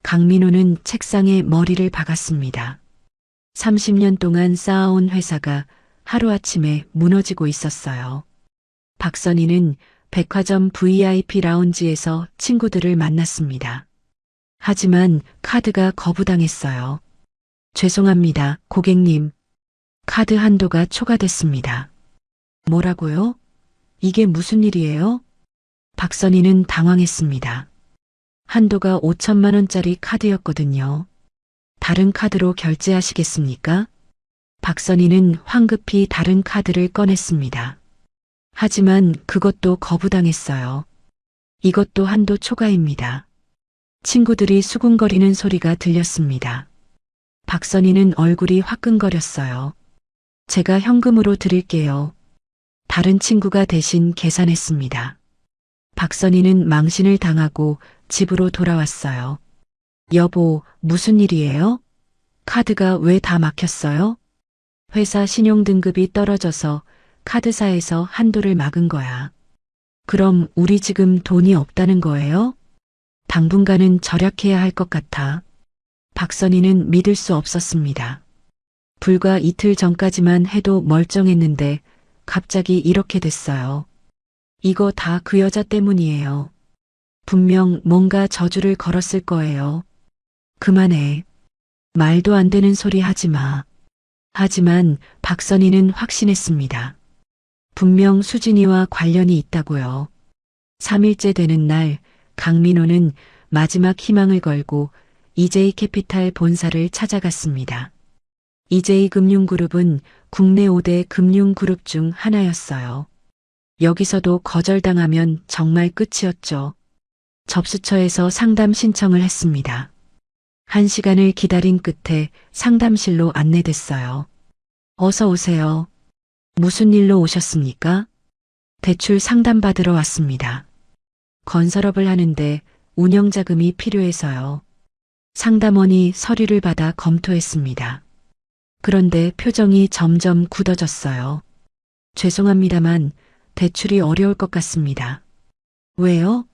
강민호는 책상에 머리를 박았습니다. 30년 동안 쌓아온 회사가 하루아침에 무너지고 있었어요. 박선희는 백화점 VIP 라운지에서 친구들을 만났습니다. 하지만 카드가 거부당했어요. 죄송합니다, 고객님. 카드 한도가 초과됐습니다. 뭐라고요? 이게 무슨 일이에요? 박선희는 당황했습니다. 한도가 5천만 원짜리 카드였거든요. 다른 카드로 결제하시겠습니까? 박선희는 황급히 다른 카드를 꺼냈습니다. 하지만 그것도 거부당했어요. 이것도 한도 초과입니다. 친구들이 수군거리는 소리가 들렸습니다. 박선희는 얼굴이 화끈거렸어요. 제가 현금으로 드릴게요. 다른 친구가 대신 계산했습니다. 박선희는 망신을 당하고 집으로 돌아왔어요. 여보, 무슨 일이에요? 카드가 왜 다 막혔어요? 회사 신용등급이 떨어져서 카드사에서 한도를 막은 거야. 그럼 우리 지금 돈이 없다는 거예요? 당분간은 절약해야 할 것 같아. 박선희는 믿을 수 없었습니다. 불과 이틀 전까지만 해도 멀쩡했는데 갑자기 이렇게 됐어요. 이거 다 그 여자 때문이에요. 분명 뭔가 저주를 걸었을 거예요. 그만해. 말도 안 되는 소리 하지 마. 하지만 박선희는 확신했습니다. 분명 수진이와 관련이 있다고요. 3일째 되는 날 강민호는 마지막 희망을 걸고 EJ캐피탈 본사를 찾아갔습니다. EJ금융그룹은 국내 5대 금융그룹 중 하나였어요. 여기서도 거절당하면 정말 끝이었죠. 접수처에서 상담 신청을 했습니다. 1시간을 기다린 끝에 상담실로 안내됐어요. 어서 오세요. 무슨 일로 오셨습니까? 대출 상담받으러 왔습니다. 건설업을 하는데 운영자금이 필요해서요. 상담원이 서류를 받아 검토했습니다. 그런데 표정이 점점 굳어졌어요. 죄송합니다만 대출이 어려울 것 같습니다. 왜요?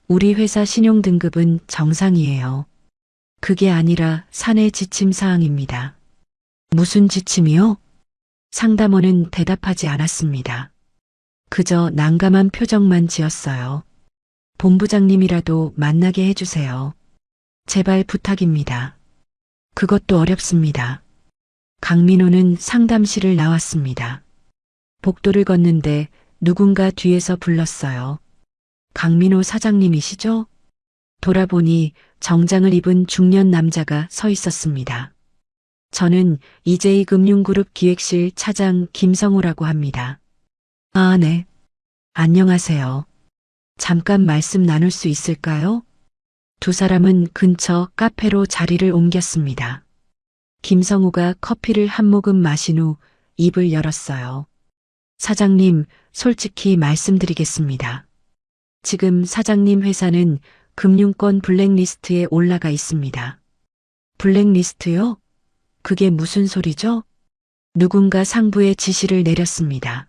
우리 회사 신용등급은 정상이에요. 그게 아니라 사내 지침 사항입니다. 무슨 지침이요? 상담원은 대답하지 않았습니다. 그저 난감한 표정만 지었어요. 본부장님이라도 만나게 해주세요. 제발 부탁입니다. 그것도 어렵습니다. 강민호는 상담실을 나왔습니다. 복도를 걷는데 누군가 뒤에서 불렀어요. 강민호 사장님이시죠? 돌아보니 정장을 입은 중년 남자가 서 있었습니다. 저는 이제이금융그룹 기획실 차장 김성호라고 합니다. 아, 네. 안녕하세요. 잠깐 말씀 나눌 수 있을까요? 두 사람은 근처 카페로 자리를 옮겼습니다. 김성우가 커피를 한 모금 마신 후 입을 열었어요. 사장님, 솔직히 말씀드리겠습니다. 지금 사장님 회사는 금융권 블랙리스트에 올라가 있습니다. 블랙리스트요? 그게 무슨 소리죠? 누군가 상부에 지시를 내렸습니다.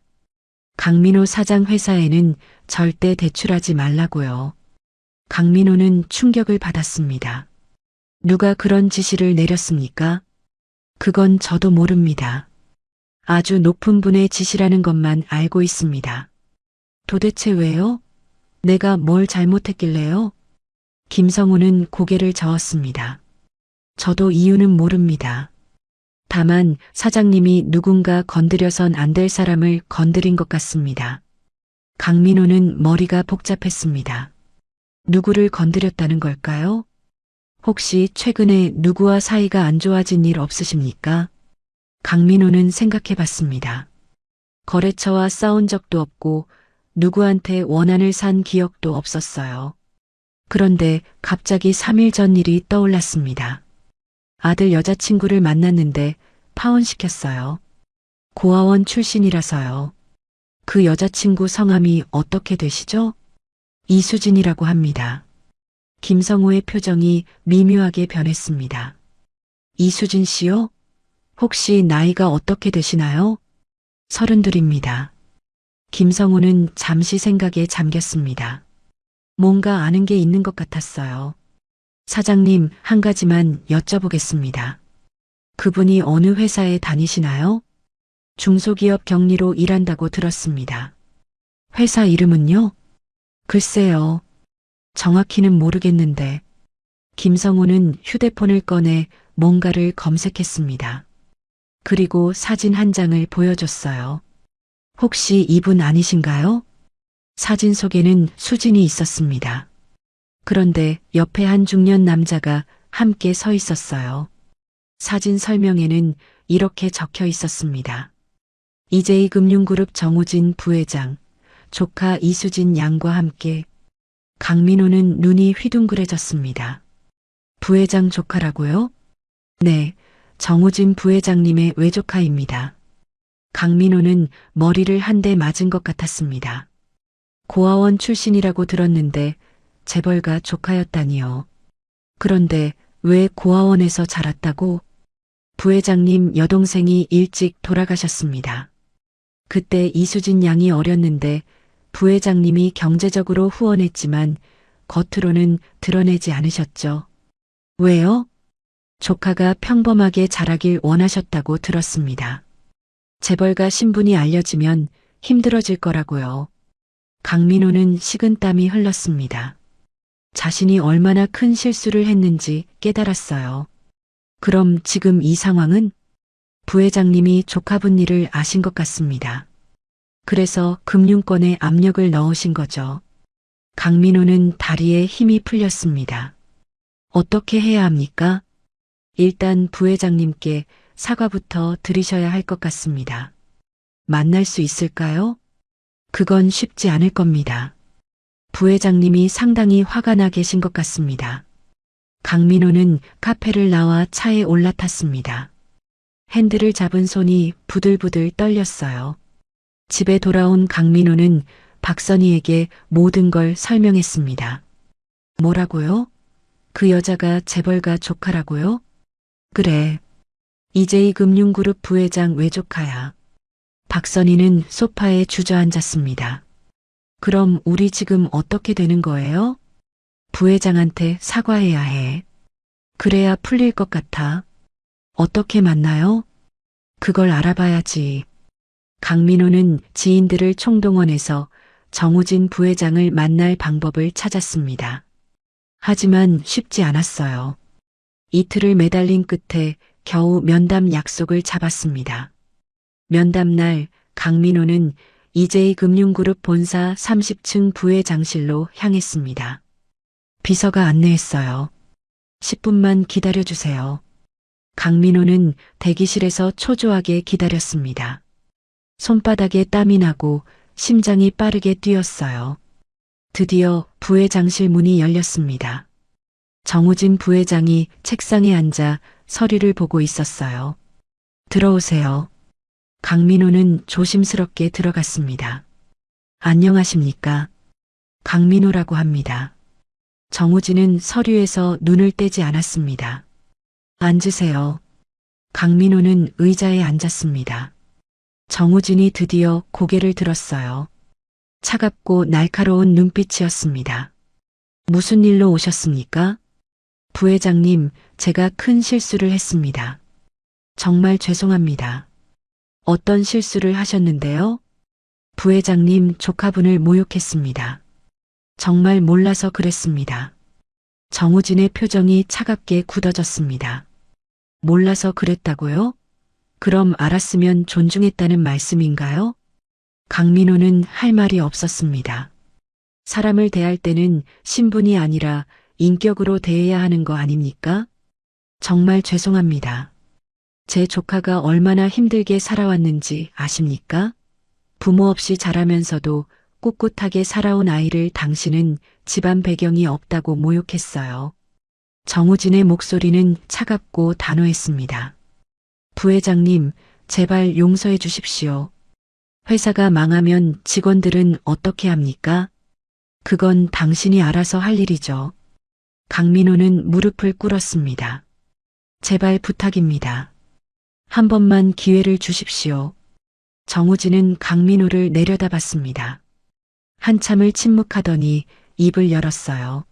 강민호 사장 회사에는 절대 대출하지 말라고요. 강민호는 충격을 받았습니다. 누가 그런 지시를 내렸습니까? 그건 저도 모릅니다. 아주 높은 분의 지시라는 것만 알고 있습니다. 도대체 왜요? 내가 뭘 잘못했길래요? 김성우는 고개를 저었습니다. 저도 이유는 모릅니다. 다만 사장님이 누군가 건드려선 안 될 사람을 건드린 것 같습니다. 강민호는 머리가 복잡했습니다. 누구를 건드렸다는 걸까요? 혹시 최근에 누구와 사이가 안 좋아진 일 없으십니까? 강민호는 생각해 봤습니다. 거래처와 싸운 적도 없고 누구한테 원한을 산 기억도 없었어요. 그런데 갑자기 3일 전 일이 떠올랐습니다. 아들 여자친구를 만났는데 파혼시켰어요. 고아원 출신이라서요. 그 여자친구 성함이 어떻게 되시죠? 이수진이라고 합니다. 김성우의 표정이 미묘하게 변했습니다. 이수진 씨요? 혹시 나이가 어떻게 되시나요? 32입니다. 김성우는 잠시 생각에 잠겼습니다. 뭔가 아는 게 있는 것 같았어요. 사장님, 한 가지만 여쭤보겠습니다. 그분이 어느 회사에 다니시나요? 중소기업 격리로 일한다고 들었습니다. 회사 이름은요? 글쎄요. 정확히는 모르겠는데. 김성우는 휴대폰을 꺼내 뭔가를 검색했습니다. 그리고 사진 한 장을 보여줬어요. 혹시 이분 아니신가요? 사진 속에는 수진이 있었습니다. 그런데 옆에 한 중년 남자가 함께 서 있었어요. 사진 설명에는 이렇게 적혀 있었습니다. 이제이금융그룹 정우진 부회장, 조카 이수진 양과 함께. 강민호는 눈이 휘둥그레졌습니다. 부회장 조카라고요? 네, 정우진 부회장님의 외조카입니다. 강민호는 머리를 한 대 맞은 것 같았습니다. 고아원 출신이라고 들었는데 재벌가 조카였다니요. 그런데 왜 고아원에서 자랐다고? 부회장님 여동생이 일찍 돌아가셨습니다. 그때 이수진 양이 어렸는데 부회장님이 경제적으로 후원했지만 겉으로는 드러내지 않으셨죠. 왜요? 조카가 평범하게 자라길 원하셨다고 들었습니다. 재벌가 신분이 알려지면 힘들어질 거라고요. 강민호는 식은땀이 흘렀습니다. 자신이 얼마나 큰 실수를 했는지 깨달았어요. 그럼 지금 이 상황은? 부회장님이 조카분 일을 아신 것 같습니다. 그래서 금융권에 압력을 넣으신 거죠. 강민호는 다리에 힘이 풀렸습니다. 어떻게 해야 합니까? 일단 부회장님께 사과부터 드리셔야 할 것 같습니다. 만날 수 있을까요? 그건 쉽지 않을 겁니다. 부회장님이 상당히 화가 나 계신 것 같습니다. 강민호는 카페를 나와 차에 올라탔습니다. 핸들을 잡은 손이 부들부들 떨렸어요. 집에 돌아온 강민호는 박선희에게 모든 걸 설명했습니다. 뭐라고요? 그 여자가 재벌가 조카라고요? 그래. 이제이금융그룹 부회장 외조카야. 박선희는 소파에 주저앉았습니다. 그럼 우리 지금 어떻게 되는 거예요? 부회장한테 사과해야 해. 그래야 풀릴 것 같아. 어떻게 만나요? 그걸 알아봐야지. 강민호는 지인들을 총동원해서 정우진 부회장을 만날 방법을 찾았습니다. 하지만 쉽지 않았어요. 이틀을 매달린 끝에 겨우 면담 약속을 잡았습니다. 면담날 강민호는 이제이금융그룹 본사 30층 부회장실로 향했습니다. 비서가 안내했어요. 10분만 기다려주세요. 강민호는 대기실에서 초조하게 기다렸습니다. 손바닥에 땀이 나고 심장이 빠르게 뛰었어요. 드디어 부회장실 문이 열렸습니다. 정우진 부회장이 책상에 앉아 서류를 보고 있었어요. 들어오세요. 강민호는 조심스럽게 들어갔습니다. 안녕하십니까? 강민호라고 합니다. 정우진은 서류에서 눈을 떼지 않았습니다. 앉으세요. 강민호는 의자에 앉았습니다. 정우진이 드디어 고개를 들었어요. 차갑고 날카로운 눈빛이었습니다. 무슨 일로 오셨습니까? 부회장님, 제가 큰 실수를 했습니다. 정말 죄송합니다. 어떤 실수를 하셨는데요? 부회장님, 조카분을 모욕했습니다. 정말 몰라서 그랬습니다. 정우진의 표정이 차갑게 굳어졌습니다. 몰라서 그랬다고요? 그럼 알았으면 존중했다는 말씀인가요? 강민호는 할 말이 없었습니다. 사람을 대할 때는 신분이 아니라 인격으로 대해야 하는 거 아닙니까? 정말 죄송합니다. 제 조카가 얼마나 힘들게 살아왔는지 아십니까? 부모 없이 자라면서도 꿋꿋하게 살아온 아이를 당신은 집안 배경이 없다고 모욕했어요. 정우진의 목소리는 차갑고 단호했습니다. 부회장님, 제발 용서해 주십시오. 회사가 망하면 직원들은 어떻게 합니까? 그건 당신이 알아서 할 일이죠. 강민호는 무릎을 꿇었습니다. 제발 부탁입니다. 한 번만 기회를 주십시오. 정우진은 강민호를 내려다봤습니다. 한참을 침묵하더니 입을 열었어요.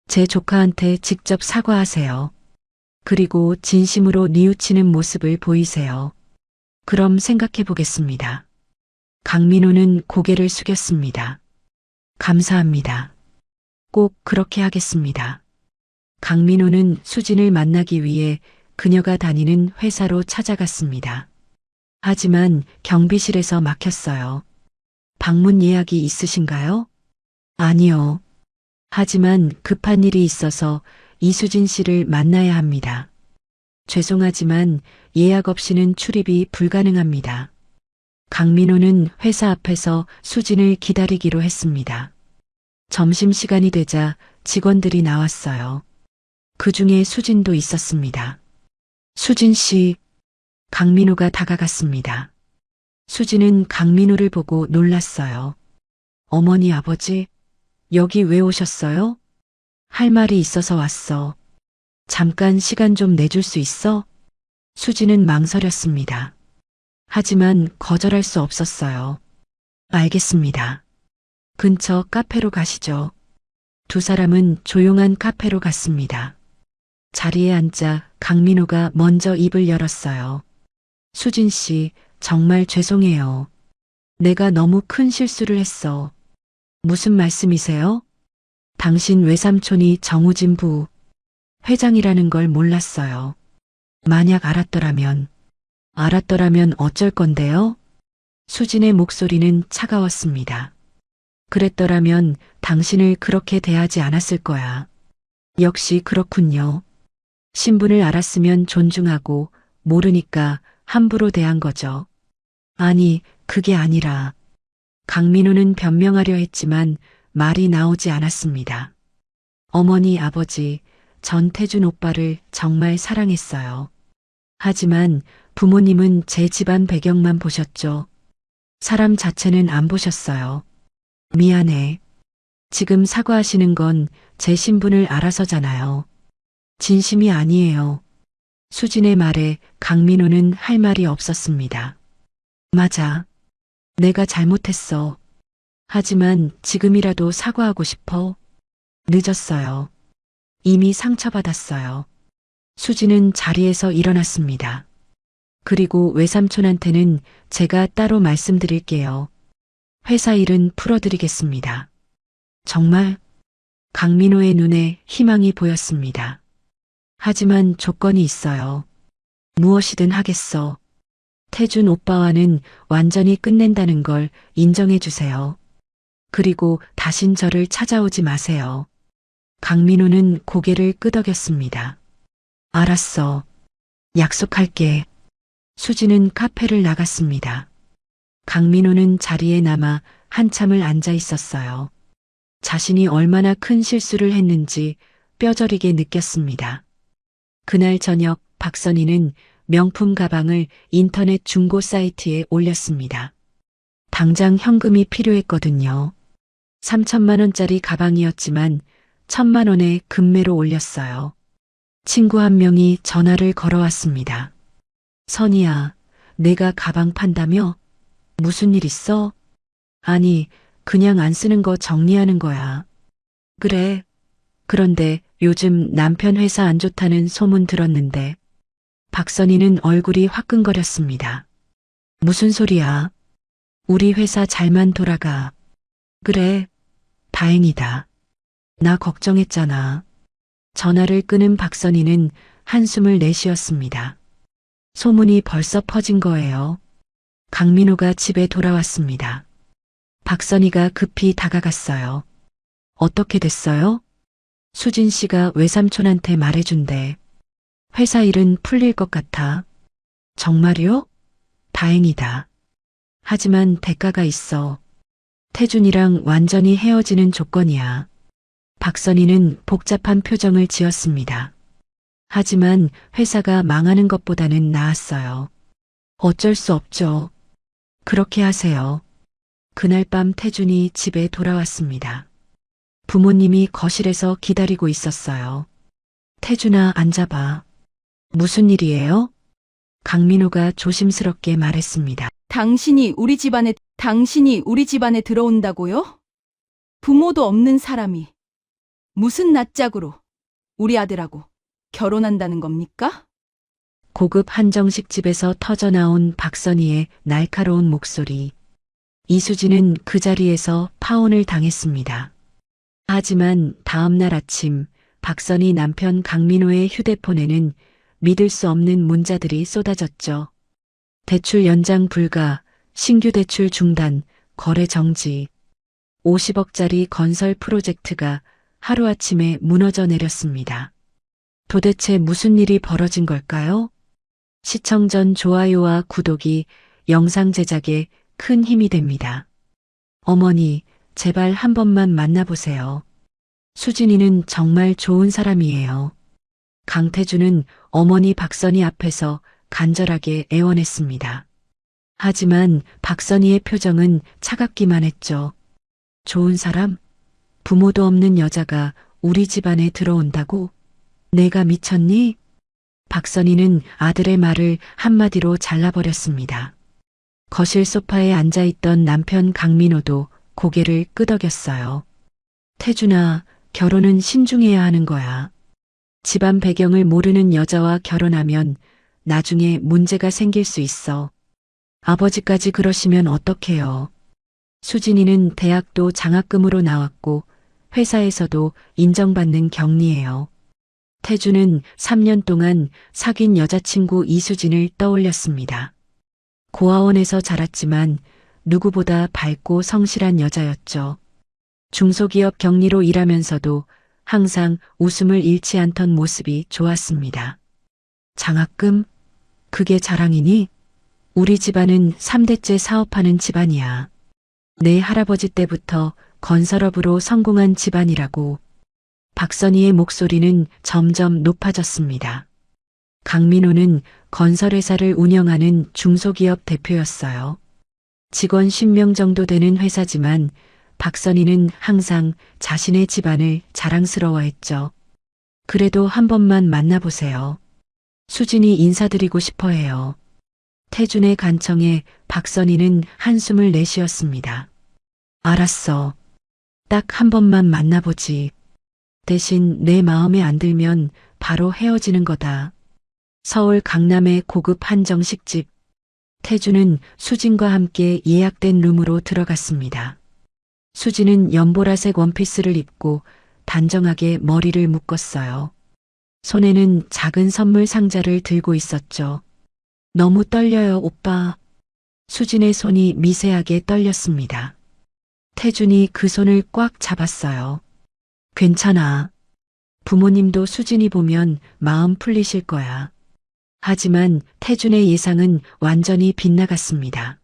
제 조카한테 직접 사과하세요. 그리고 진심으로 뉘우치는 모습을 보이세요. 그럼 생각해 보겠습니다. 강민호는 고개를 숙였습니다. 감사합니다. 꼭 그렇게 하겠습니다. 강민호는 수진을 만나기 위해 그녀가 다니는 회사로 찾아갔습니다. 하지만 경비실에서 막혔어요. 방문 예약이 있으신가요? 아니요. 하지만 급한 일이 있어서 이수진 씨를 만나야 합니다. 죄송하지만 예약 없이는 출입이 불가능합니다. 강민호는 회사 앞에서 수진을 기다리기로 했습니다. 점심시간이 되자 직원들이 나왔어요. 그 중에 수진도 있었습니다. 수진 씨, 강민호가 다가갔습니다. 수진은 강민호를 보고 놀랐어요. 어머니 아버지, 여기 왜 오셨어요? 할 말이 있어서 왔어. 잠깐 시간 좀 내줄 수 있어? 수진은 망설였습니다. 하지만 거절할 수 없었어요. 알겠습니다. 근처 카페로 가시죠. 두 사람은 조용한 카페로 갔습니다. 자리에 앉자 강민호가 먼저 입을 열었어요. 수진 씨, 정말 죄송해요. 내가 너무 큰 실수를 했어. 무슨 말씀이세요? 당신 외삼촌이 정우진 부 회장이라는 걸 몰랐어요. 만약 알았더라면 어쩔 건데요? 수진의 목소리는 차가웠습니다. 그랬더라면 당신을 그렇게 대하지 않았을 거야. 역시 그렇군요. 신분을 알았으면 존중하고 모르니까 함부로 대한 거죠. 아니, 그게 아니라 강민호는 변명하려 했지만 말이 나오지 않았습니다. 어머니, 아버지, 전태준 오빠를 정말 사랑했어요. 하지만 부모님은 제 집안 배경만 보셨죠. 사람 자체는 안 보셨어요. 미안해. 지금 사과하시는 건 제 신분을 알아서잖아요. 진심이 아니에요. 수진의 말에 강민호는 할 말이 없었습니다. 맞아. 내가 잘못했어. 하지만 지금이라도 사과하고 싶어. 늦었어요. 이미 상처받았어요. 수진은 자리에서 일어났습니다. 그리고 외삼촌한테는 제가 따로 말씀드릴게요. 회사 일은 풀어드리겠습니다. 정말? 강민호의 눈에 희망이 보였습니다. 하지만 조건이 있어요. 무엇이든 하겠어. 태준 오빠와는 완전히 끝낸다는 걸 인정해 주세요. 그리고 다신 저를 찾아오지 마세요. 강민호는 고개를 끄덕였습니다. 알았어. 약속할게. 수지는 카페를 나갔습니다. 강민호는 자리에 남아 한참을 앉아 있었어요. 자신이 얼마나 큰 실수를 했는지 뼈저리게 느꼈습니다. 그날 저녁 박선희는 명품 가방을 인터넷 중고 사이트에 올렸습니다. 당장 현금이 필요했거든요. 3천만 원짜리 가방이었지만 1,000만 원에 금매로 올렸어요. 친구 한 명이 전화를 걸어왔습니다. 선희야, 내가 가방 판다며? 무슨 일 있어? 아니, 그냥 안 쓰는 거 정리하는 거야. 그래. 그런데 요즘 남편 회사 안 좋다는 소문 들었는데. 박선희는 얼굴이 화끈거렸습니다. 무슨 소리야? 우리 회사 잘만 돌아가. 그래. 다행이다. 나 걱정했잖아. 전화를 끊은 박선희는 한숨을 내쉬었습니다. 소문이 벌써 퍼진 거예요. 강민호가 집에 돌아왔습니다. 박선희가 급히 다가갔어요. 어떻게 됐어요? 수진 씨가 외삼촌한테 말해준대. 회사 일은 풀릴 것 같아. 정말요? 다행이다. 하지만 대가가 있어. 태준이랑 완전히 헤어지는 조건이야. 박선희는 복잡한 표정을 지었습니다. 하지만 회사가 망하는 것보다는 나았어요. 어쩔 수 없죠. 그렇게 하세요. 그날 밤 태준이 집에 돌아왔습니다. 부모님이 거실에서 기다리고 있었어요. 태준아, 앉아봐. 무슨 일이에요? 강민호가 조심스럽게 말했습니다. 당신이 우리 집안에 들어온다고요? 부모도 없는 사람이 무슨 낯짝으로 우리 아들하고 결혼한다는 겁니까? 고급 한정식 집에서 터져나온 박선희의 날카로운 목소리. 이수진은 그 자리에서 파혼을 당했습니다. 하지만 다음날 아침 박선희 남편 강민호의 휴대폰에는 믿을 수 없는 문자들이 쏟아졌죠. 대출 연장 불가, 신규 대출 중단, 거래 정지. 50억짜리 건설 프로젝트가 하루아침에 무너져 내렸습니다. 도대체 무슨 일이 벌어진 걸까요? 시청 전 좋아요와 구독이 영상 제작에 큰 힘이 됩니다. 어머니, 제발 한 번만 만나보세요. 수진이는 정말 좋은 사람이에요. 강태주는 어머니 박선희 앞에서 간절하게 애원했습니다. 하지만 박선희의 표정은 차갑기만 했죠. 좋은 사람? 부모도 없는 여자가 우리 집안에 들어온다고? 내가 미쳤니? 박선희는 아들의 말을 한마디로 잘라버렸습니다. 거실 소파에 앉아있던 남편 강민호도 고개를 끄덕였어요. 태준아, 결혼은 신중해야 하는 거야. 집안 배경을 모르는 여자와 결혼하면 나중에 문제가 생길 수 있어. 아버지까지 그러시면 어떡해요. 수진이는 대학도 장학금으로 나왔고 회사에서도 인정받는 경리예요. 태주는 3년 동안 사귄 여자친구 이수진을 떠올렸습니다. 고아원에서 자랐지만 누구보다 밝고 성실한 여자였죠. 중소기업 경리로 일하면서도 항상 웃음을 잃지 않던 모습이 좋았습니다. 장학금? 그게 자랑이니? 우리 집안은 3대째 사업하는 집안이야. 내 할아버지 때부터 건설업으로 성공한 집안이라고. 박선희의 목소리는 점점 높아졌습니다. 강민호는 건설회사를 운영하는 중소기업 대표였어요. 직원 10명 정도 되는 회사지만 박선희는 항상 자신의 집안을 자랑스러워했죠. 그래도 한 번만 만나보세요. 수진이 인사드리고 싶어 해요. 태준의 간청에 박선희는 한숨을 내쉬었습니다. 알았어. 딱 한 번만 만나보지. 대신 내 마음에 안 들면 바로 헤어지는 거다. 서울 강남의 고급 한정식집. 태준은 수진과 함께 예약된 룸으로 들어갔습니다. 수진은 연보라색 원피스를 입고 단정하게 머리를 묶었어요. 손에는 작은 선물 상자를 들고 있었죠. 너무 떨려요, 오빠. 수진의 손이 미세하게 떨렸습니다. 태준이 그 손을 꽉 잡았어요. 괜찮아. 부모님도 수진이 보면 마음 풀리실 거야. 하지만 태준의 예상은 완전히 빗나갔습니다.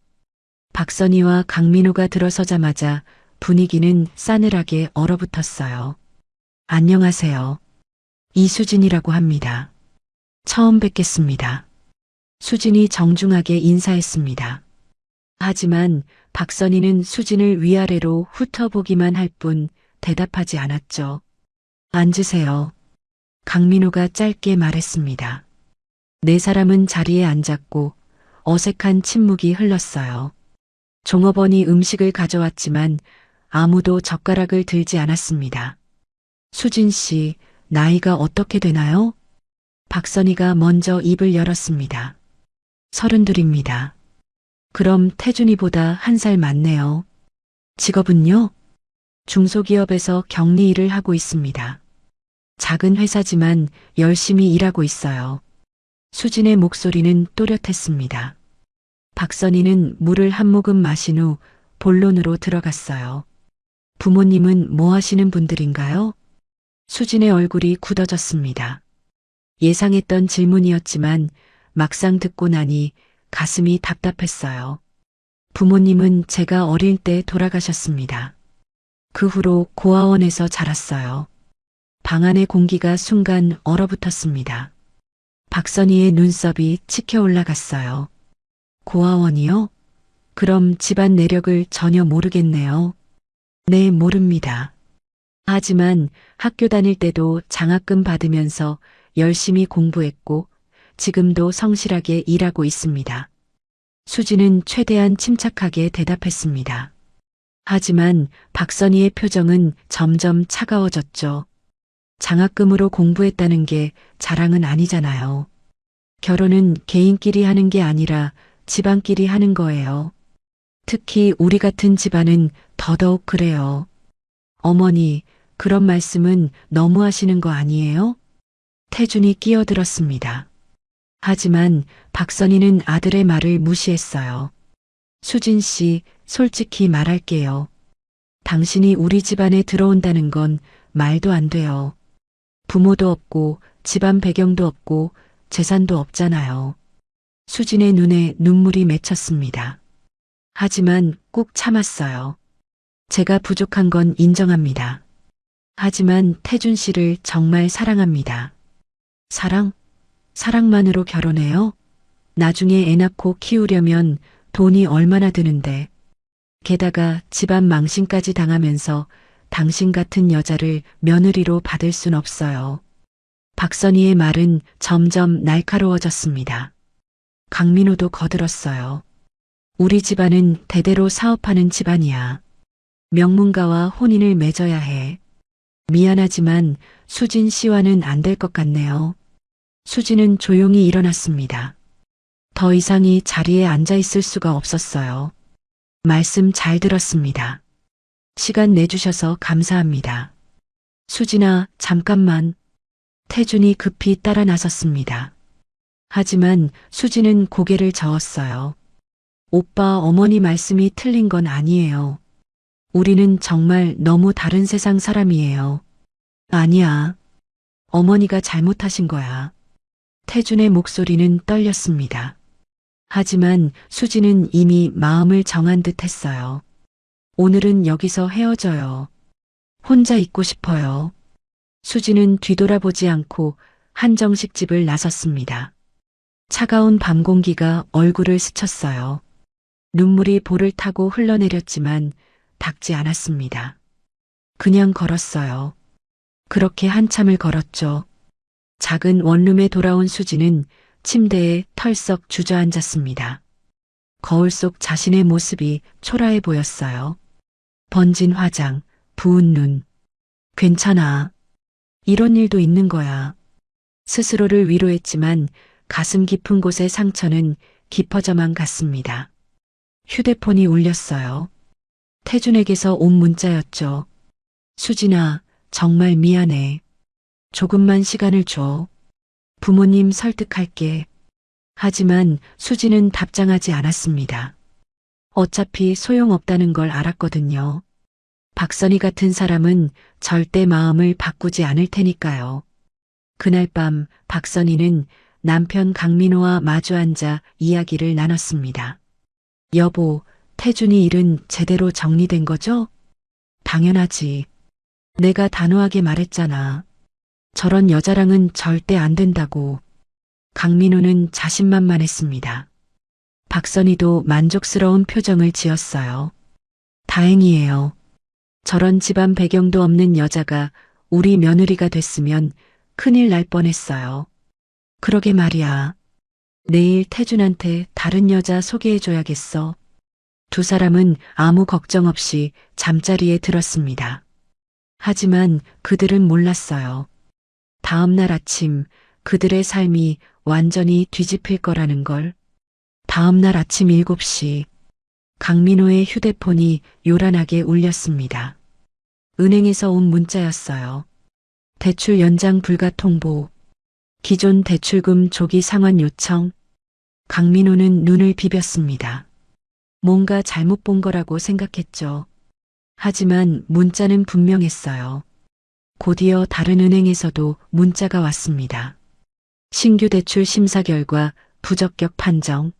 박선희와 강민우가 들어서자마자 분위기는 싸늘하게 얼어붙었어요. 안녕하세요. 이수진이라고 합니다. 처음 뵙겠습니다. 수진이 정중하게 인사했습니다. 하지만 박선희는 수진을 위아래로 훑어보기만 할 뿐 대답하지 않았죠. 앉으세요. 강민우가 짧게 말했습니다. 네 사람은 자리에 앉았고 어색한 침묵이 흘렀어요. 종업원이 음식을 가져왔지만 아무도 젓가락을 들지 않았습니다. 수진 씨, 나이가 어떻게 되나요? 박선희가 먼저 입을 열었습니다. 32입니다. 그럼 태준이보다 한 살 많네요. 직업은요? 중소기업에서 격리 일을 하고 있습니다. 작은 회사지만 열심히 일하고 있어요. 수진의 목소리는 또렷했습니다. 박선희는 물을 한 모금 마신 후 본론으로 들어갔어요. 부모님은 뭐 하시는 분들인가요? 수진의 얼굴이 굳어졌습니다. 예상했던 질문이었지만 막상 듣고 나니 가슴이 답답했어요. 부모님은 제가 어릴 때 돌아가셨습니다. 그 후로 고아원에서 자랐어요. 방 안의 공기가 순간 얼어붙었습니다. 박선희의 눈썹이 치켜 올라갔어요. 고아원이요? 그럼 집안 내력을 전혀 모르겠네요. 네, 모릅니다. 하지만 학교 다닐 때도 장학금 받으면서 열심히 공부했고 지금도 성실하게 일하고 있습니다. 수지는 최대한 침착하게 대답했습니다. 하지만 박선희의 표정은 점점 차가워졌죠. 장학금으로 공부했다는 게 자랑은 아니잖아요. 결혼은 개인끼리 하는 게 아니라 집안끼리 하는 거예요. 특히 우리 같은 집안은 더더욱 그래요. 어머니, 그런 말씀은 너무 하시는 거 아니에요? 태준이 끼어들었습니다. 하지만 박선희는 아들의 말을 무시했어요. 수진 씨, 솔직히 말할게요. 당신이 우리 집안에 들어온다는 건 말도 안 돼요. 부모도 없고 집안 배경도 없고 재산도 없잖아요. 수진의 눈에 눈물이 맺혔습니다. 하지만 꾹 참았어요. 제가 부족한 건 인정합니다. 하지만 태준 씨를 정말 사랑합니다. 사랑? 사랑만으로 결혼해요? 나중에 애 낳고 키우려면 돈이 얼마나 드는데. 게다가 집안 망신까지 당하면서 당신 같은 여자를 며느리로 받을 순 없어요. 박선희의 말은 점점 날카로워졌습니다. 강민우도 거들었어요. 우리 집안은 대대로 사업하는 집안이야. 명문가와 혼인을 맺어야 해. 미안하지만 수진 씨와는 안 될 것 같네요. 수진은 조용히 일어났습니다. 더 이상이 자리에 앉아 있을 수가 없었어요. 말씀 잘 들었습니다. 시간 내주셔서 감사합니다. 수진아, 잠깐만. 태준이 급히 따라 나섰습니다. 하지만 수진은 고개를 저었어요. 오빠, 어머니 말씀이 틀린 건 아니에요. 우리는 정말 너무 다른 세상 사람이에요. 아니야. 어머니가 잘못하신 거야. 태준의 목소리는 떨렸습니다. 하지만 수진은 이미 마음을 정한 듯 했어요. 오늘은 여기서 헤어져요. 혼자 있고 싶어요. 수진은 뒤돌아보지 않고 한정식 집을 나섰습니다. 차가운 밤 공기가 얼굴을 스쳤어요. 눈물이 볼을 타고 흘러내렸지만 닦지 않았습니다. 그냥 걸었어요. 그렇게 한참을 걸었죠. 작은 원룸에 돌아온 수지는 침대에 털썩 주저앉았습니다. 거울 속 자신의 모습이 초라해 보였어요. 번진 화장, 부은 눈. 괜찮아. 이런 일도 있는 거야. 스스로를 위로했지만 가슴 깊은 곳의 상처는 깊어져만 갔습니다. 휴대폰이 울렸어요. 태준에게서 온 문자였죠. 수진아, 정말 미안해. 조금만 시간을 줘. 부모님 설득할게. 하지만 수지는 답장하지 않았습니다. 어차피 소용없다는 걸 알았거든요. 박선희 같은 사람은 절대 마음을 바꾸지 않을 테니까요. 그날 밤 박선희는 남편 강민호와 마주 앉아 이야기를 나눴습니다. 여보, 태준이 일은 제대로 정리된 거죠? 당연하지. 내가 단호하게 말했잖아. 저런 여자랑은 절대 안 된다고. 강민호는 자신만만했습니다. 박선희도 만족스러운 표정을 지었어요. 다행이에요. 저런 집안 배경도 없는 여자가 우리 며느리가 됐으면 큰일 날 뻔했어요. 그러게 말이야. 내일 태준한테 다른 여자 소개해줘야겠어. 두 사람은 아무 걱정 없이 잠자리에 들었습니다. 하지만 그들은 몰랐어요. 다음 날 아침 그들의 삶이 완전히 뒤집힐 거라는 걸. 다음 날 아침 7시 강민호의 휴대폰이 요란하게 울렸습니다. 은행에서 온 문자였어요. 대출 연장 불가 통보. 기존 대출금 조기 상환 요청. 강민호는 눈을 비볐습니다. 뭔가 잘못 본 거라고 생각했죠. 하지만 문자는 분명했어요. 곧이어 다른 은행에서도 문자가 왔습니다. 신규 대출 심사 결과 부적격 판정.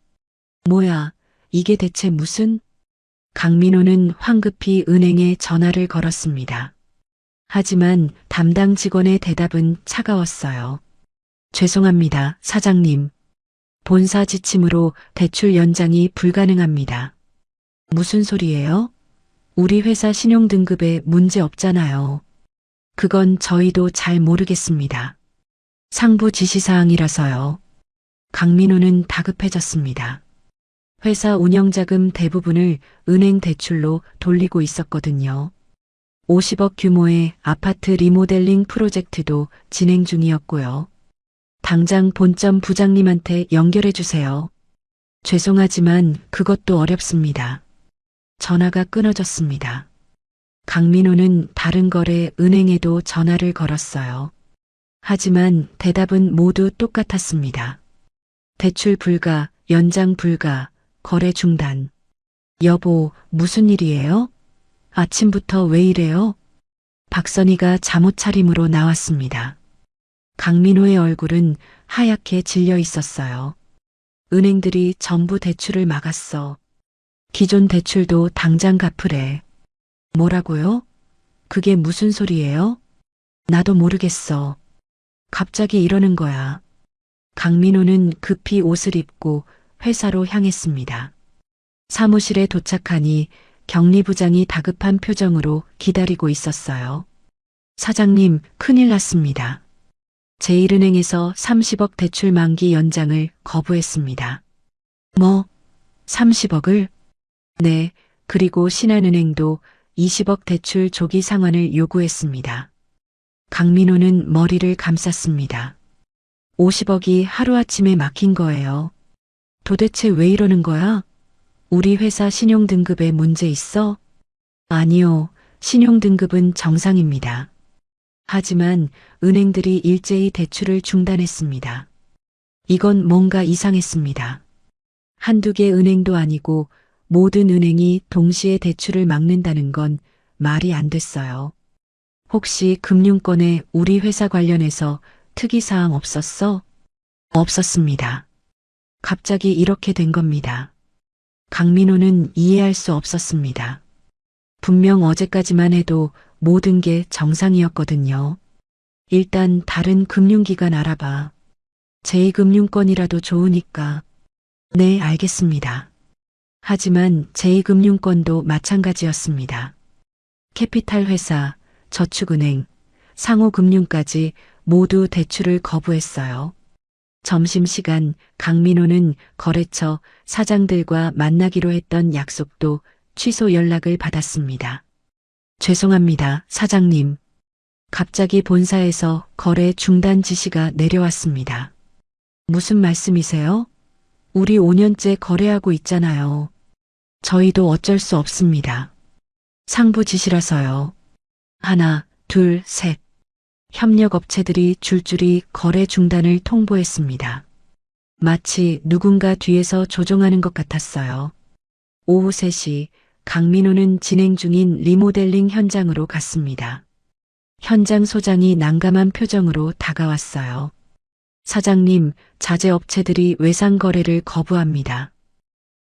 뭐야, 이게 대체 무슨? 강민호는 황급히 은행에 전화를 걸었습니다. 하지만 담당 직원의 대답은 차가웠어요. 죄송합니다, 사장님. 본사 지침으로 대출 연장이 불가능합니다. 무슨 소리예요? 우리 회사 신용등급에 문제 없잖아요. 그건 저희도 잘 모르겠습니다. 상부 지시사항이라서요. 강민호는 다급해졌습니다. 회사 운영자금 대부분을 은행 대출로 돌리고 있었거든요. 50억 규모의 아파트 리모델링 프로젝트도 진행 중이었고요. 당장 본점 부장님한테 연결해 주세요. 죄송하지만 그것도 어렵습니다. 전화가 끊어졌습니다. 강민호는 다른 거래 은행에도 전화를 걸었어요. 하지만 대답은 모두 똑같았습니다. 대출 불가, 연장 불가, 거래 중단. 여보, 무슨 일이에요? 아침부터 왜 이래요? 박선희가 잠옷 차림으로 나왔습니다. 강민호의 얼굴은 하얗게 질려 있었어요. 은행들이 전부 대출을 막았어. 기존 대출도 당장 갚으래. 뭐라고요? 그게 무슨 소리예요? 나도 모르겠어. 갑자기 이러는 거야. 강민호는 급히 옷을 입고 회사로 향했습니다. 사무실에 도착하니 격리부장이 다급한 표정으로 기다리고 있었어요. 사장님, 큰일 났습니다. 제1은행에서 30억 대출 만기 연장을 거부했습니다. 뭐? 30억을? 네, 그리고 신한은행도 20억 대출 조기 상환을 요구했습니다. 강민호는 머리를 감쌌습니다. 50억이 하루아침에 막힌 거예요. 도대체 왜 이러는 거야? 우리 회사 신용등급에 문제 있어? 아니요, 신용등급은 정상입니다. 하지만 은행들이 일제히 대출을 중단했습니다. 이건 뭔가 이상했습니다. 한두 개 은행도 아니고 모든 은행이 동시에 대출을 막는다는 건 말이 안 됐어요. 혹시 금융권에 우리 회사 관련해서 특이사항 없었어? 없었습니다. 갑자기 이렇게 된 겁니다. 강민호는 이해할 수 없었습니다. 분명 어제까지만 해도 모든 게 정상이었거든요. 일단 다른 금융기관 알아봐. 제2금융권이라도 좋으니까. 네, 알겠습니다. 하지만 제2금융권도 마찬가지였습니다. 캐피탈 회사, 저축은행, 상호금융까지 모두 대출을 거부했어요. 점심시간 강민호는 거래처 사장들과 만나기로 했던 약속도 취소 연락을 받았습니다. 죄송합니다, 사장님. 갑자기 본사에서 거래 중단 지시가 내려왔습니다. 무슨 말씀이세요? 우리 5년째 거래하고 있잖아요. 저희도 어쩔 수 없습니다. 상부 지시라서요. 하나, 둘, 셋. 협력업체들이 줄줄이 거래 중단을 통보했습니다. 마치 누군가 뒤에서 조종하는 것 같았어요. 오후 3시 강민호는 진행 중인 리모델링 현장으로 갔습니다. 현장 소장이 난감한 표정으로 다가왔어요. 사장님, 자재업체들이 외상 거래를 거부합니다.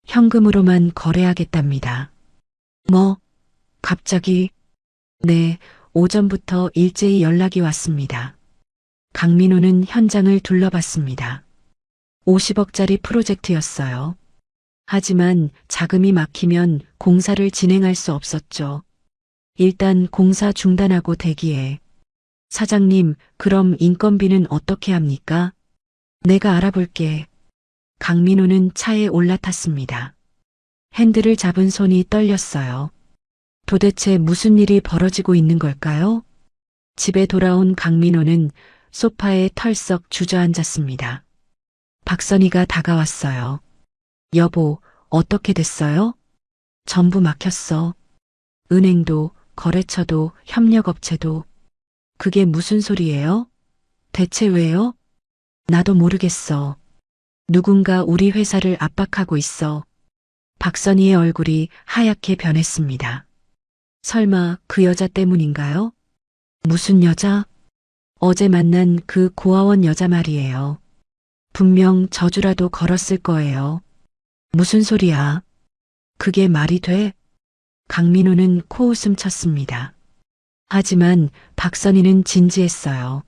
현금으로만 거래하겠답니다. 뭐? 갑자기? 네, 오전부터 일제히 연락이 왔습니다. 강민호는 현장을 둘러봤습니다. 50억짜리 프로젝트였어요. 하지만 자금이 막히면 공사를 진행할 수 없었죠. 일단 공사 중단하고 대기해. 사장님, 그럼 인건비는 어떻게 합니까? 내가 알아볼게. 강민호는 차에 올라탔습니다. 핸들을 잡은 손이 떨렸어요. 도대체 무슨 일이 벌어지고 있는 걸까요? 집에 돌아온 강민호는 소파에 털썩 주저앉았습니다. 박선희가 다가왔어요. 여보, 어떻게 됐어요? 전부 막혔어. 은행도, 거래처도, 협력업체도. 그게 무슨 소리예요? 대체 왜요? 나도 모르겠어. 누군가 우리 회사를 압박하고 있어. 박선희의 얼굴이 하얗게 변했습니다. 설마 그 여자 때문인가요? 무슨 여자? 어제 만난 그 고아원 여자 말이에요. 분명 저주라도 걸었을 거예요. 무슨 소리야? 그게 말이 돼? 강민호는 코웃음 쳤습니다. 하지만 박선희는 진지했어요.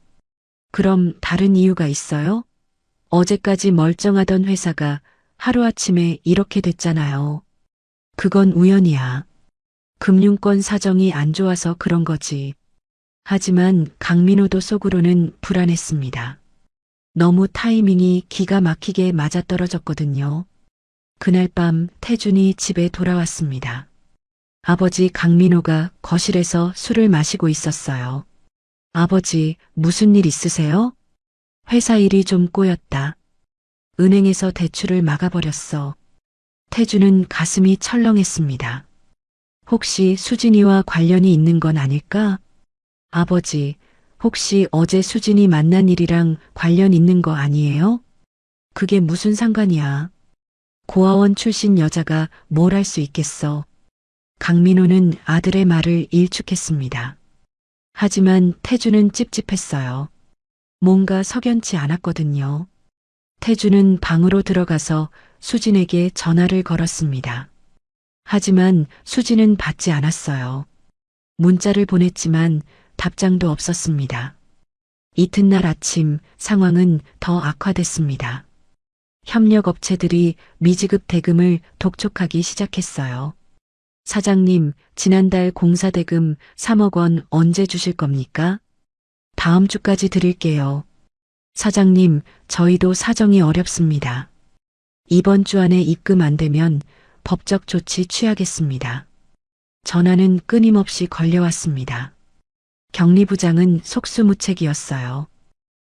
그럼 다른 이유가 있어요? 어제까지 멀쩡하던 회사가 하루아침에 이렇게 됐잖아요. 그건 우연이야. 금융권 사정이 안 좋아서 그런 거지. 하지만 강민호도 속으로는 불안했습니다. 너무 타이밍이 기가 막히게 맞아떨어졌거든요. 그날 밤 태준이 집에 돌아왔습니다. 아버지 강민호가 거실에서 술을 마시고 있었어요. 아버지, 무슨 일 있으세요? 회사 일이 좀 꼬였다. 은행에서 대출을 막아버렸어. 태준은 가슴이 철렁했습니다. 혹시 수진이와 관련이 있는 건 아닐까? 아버지, 혹시 어제 수진이 만난 일이랑 관련 있는 거 아니에요? 그게 무슨 상관이야? 고아원 출신 여자가 뭘 할 수 있겠어? 강민호는 아들의 말을 일축했습니다. 하지만 태주는 찝찝했어요. 뭔가 석연치 않았거든요. 태주는 방으로 들어가서 수진에게 전화를 걸었습니다. 하지만 수진은 받지 않았어요. 문자를 보냈지만 답장도 없었습니다. 이튿날 아침 상황은 더 악화됐습니다. 협력업체들이 미지급 대금을 독촉하기 시작했어요. 사장님, 지난달 공사대금 3억 원 언제 주실 겁니까? 다음 주까지 드릴게요. 사장님, 저희도 사정이 어렵습니다. 이번 주 안에 입금 안 되면 법적 조치 취하겠습니다. 전화는 끊임없이 걸려왔습니다. 경리부장은 속수무책이었어요.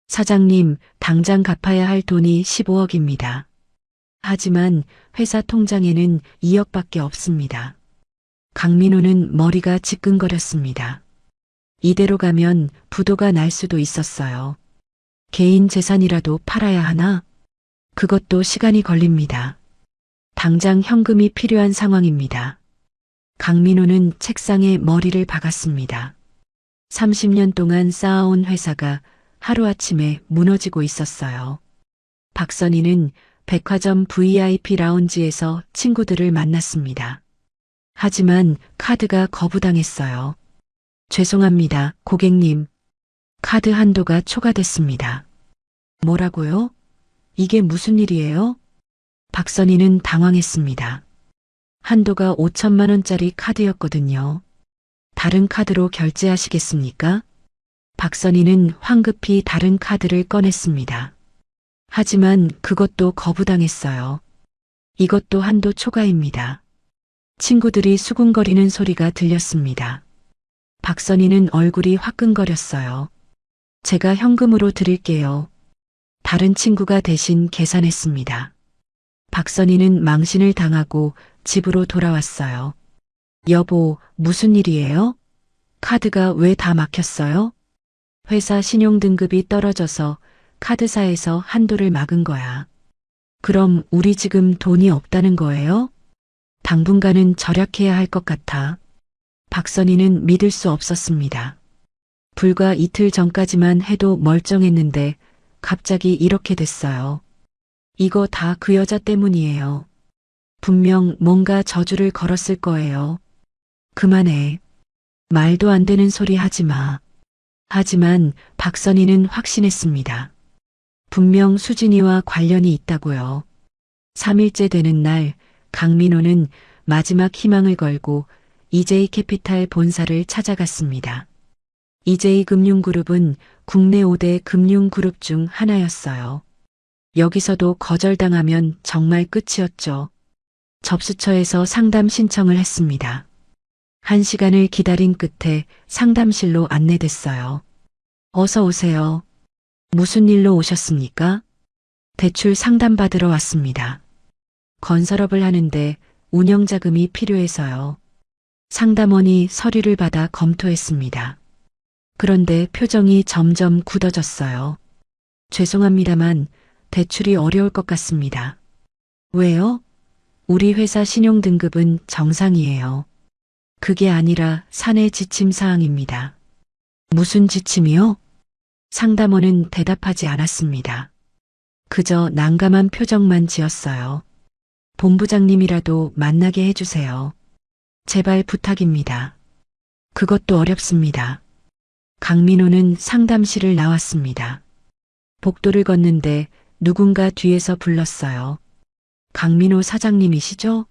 사장님, 당장 갚아야 할 돈이 15억입니다. 하지만 회사 통장에는 2억밖에 없습니다. 강민호는 머리가 지끈거렸습니다. 이대로 가면 부도가 날 수도 있었어요. 개인 재산이라도 팔아야 하나? 그것도 시간이 걸립니다. 당장 현금이 필요한 상황입니다. 강민호는 책상에 머리를 박았습니다. 30년 동안 쌓아온 회사가 하루아침에 무너지고 있었어요. 박선희는 백화점 VIP 라운지에서 친구들을 만났습니다. 하지만 카드가 거부당했어요. 죄송합니다, 고객님. 카드 한도가 초과됐습니다. 뭐라고요? 이게 무슨 일이에요? 박선희는 당황했습니다. 한도가 5천만 원짜리 카드였거든요. 다른 카드로 결제하시겠습니까? 박선희는 황급히 다른 카드를 꺼냈습니다. 하지만 그것도 거부당했어요. 이것도 한도 초과입니다. 친구들이 수군거리는 소리가 들렸습니다. 박선희는 얼굴이 화끈거렸어요. 제가 현금으로 드릴게요. 다른 친구가 대신 계산했습니다. 박선희는 망신을 당하고 집으로 돌아왔어요. 여보, 무슨 일이에요? 카드가 왜 다 막혔어요? 회사 신용등급이 떨어져서 카드사에서 한도를 막은 거야. 그럼 우리 지금 돈이 없다는 거예요? 당분간은 절약해야 할 것 같아. 박선희는 믿을 수 없었습니다. 불과 이틀 전까지만 해도 멀쩡했는데 갑자기 이렇게 됐어요. 이거 다 그 여자 때문이에요. 분명 뭔가 저주를 걸었을 거예요. 그만해. 말도 안 되는 소리 하지 마. 하지만 박선희는 확신했습니다. 분명 수진이와 관련이 있다고요. 3일째 되는 날 강민호는 마지막 희망을 걸고 EJ캐피탈 본사를 찾아갔습니다. EJ금융그룹은 국내 5대 금융그룹 중 하나였어요. 여기서도 거절당하면 정말 끝이었죠. 접수처에서 상담 신청을 했습니다. 1시간을 기다린 끝에 상담실로 안내됐어요. 어서 오세요. 무슨 일로 오셨습니까? 대출 상담받으러 왔습니다. 건설업을 하는데 운영자금이 필요해서요. 상담원이 서류를 받아 검토했습니다. 그런데 표정이 점점 굳어졌어요. 죄송합니다만 대출이 어려울 것 같습니다. 왜요? 우리 회사 신용등급은 정상이에요. 그게 아니라 사내 지침 사항입니다. 무슨 지침이요? 상담원은 대답하지 않았습니다. 그저 난감한 표정만 지었어요. 본부장님이라도 만나게 해주세요. 제발 부탁입니다. 그것도 어렵습니다. 강민호는 상담실을 나왔습니다. 복도를 걷는데 누군가 뒤에서 불렀어요. 강민호 사장님이시죠?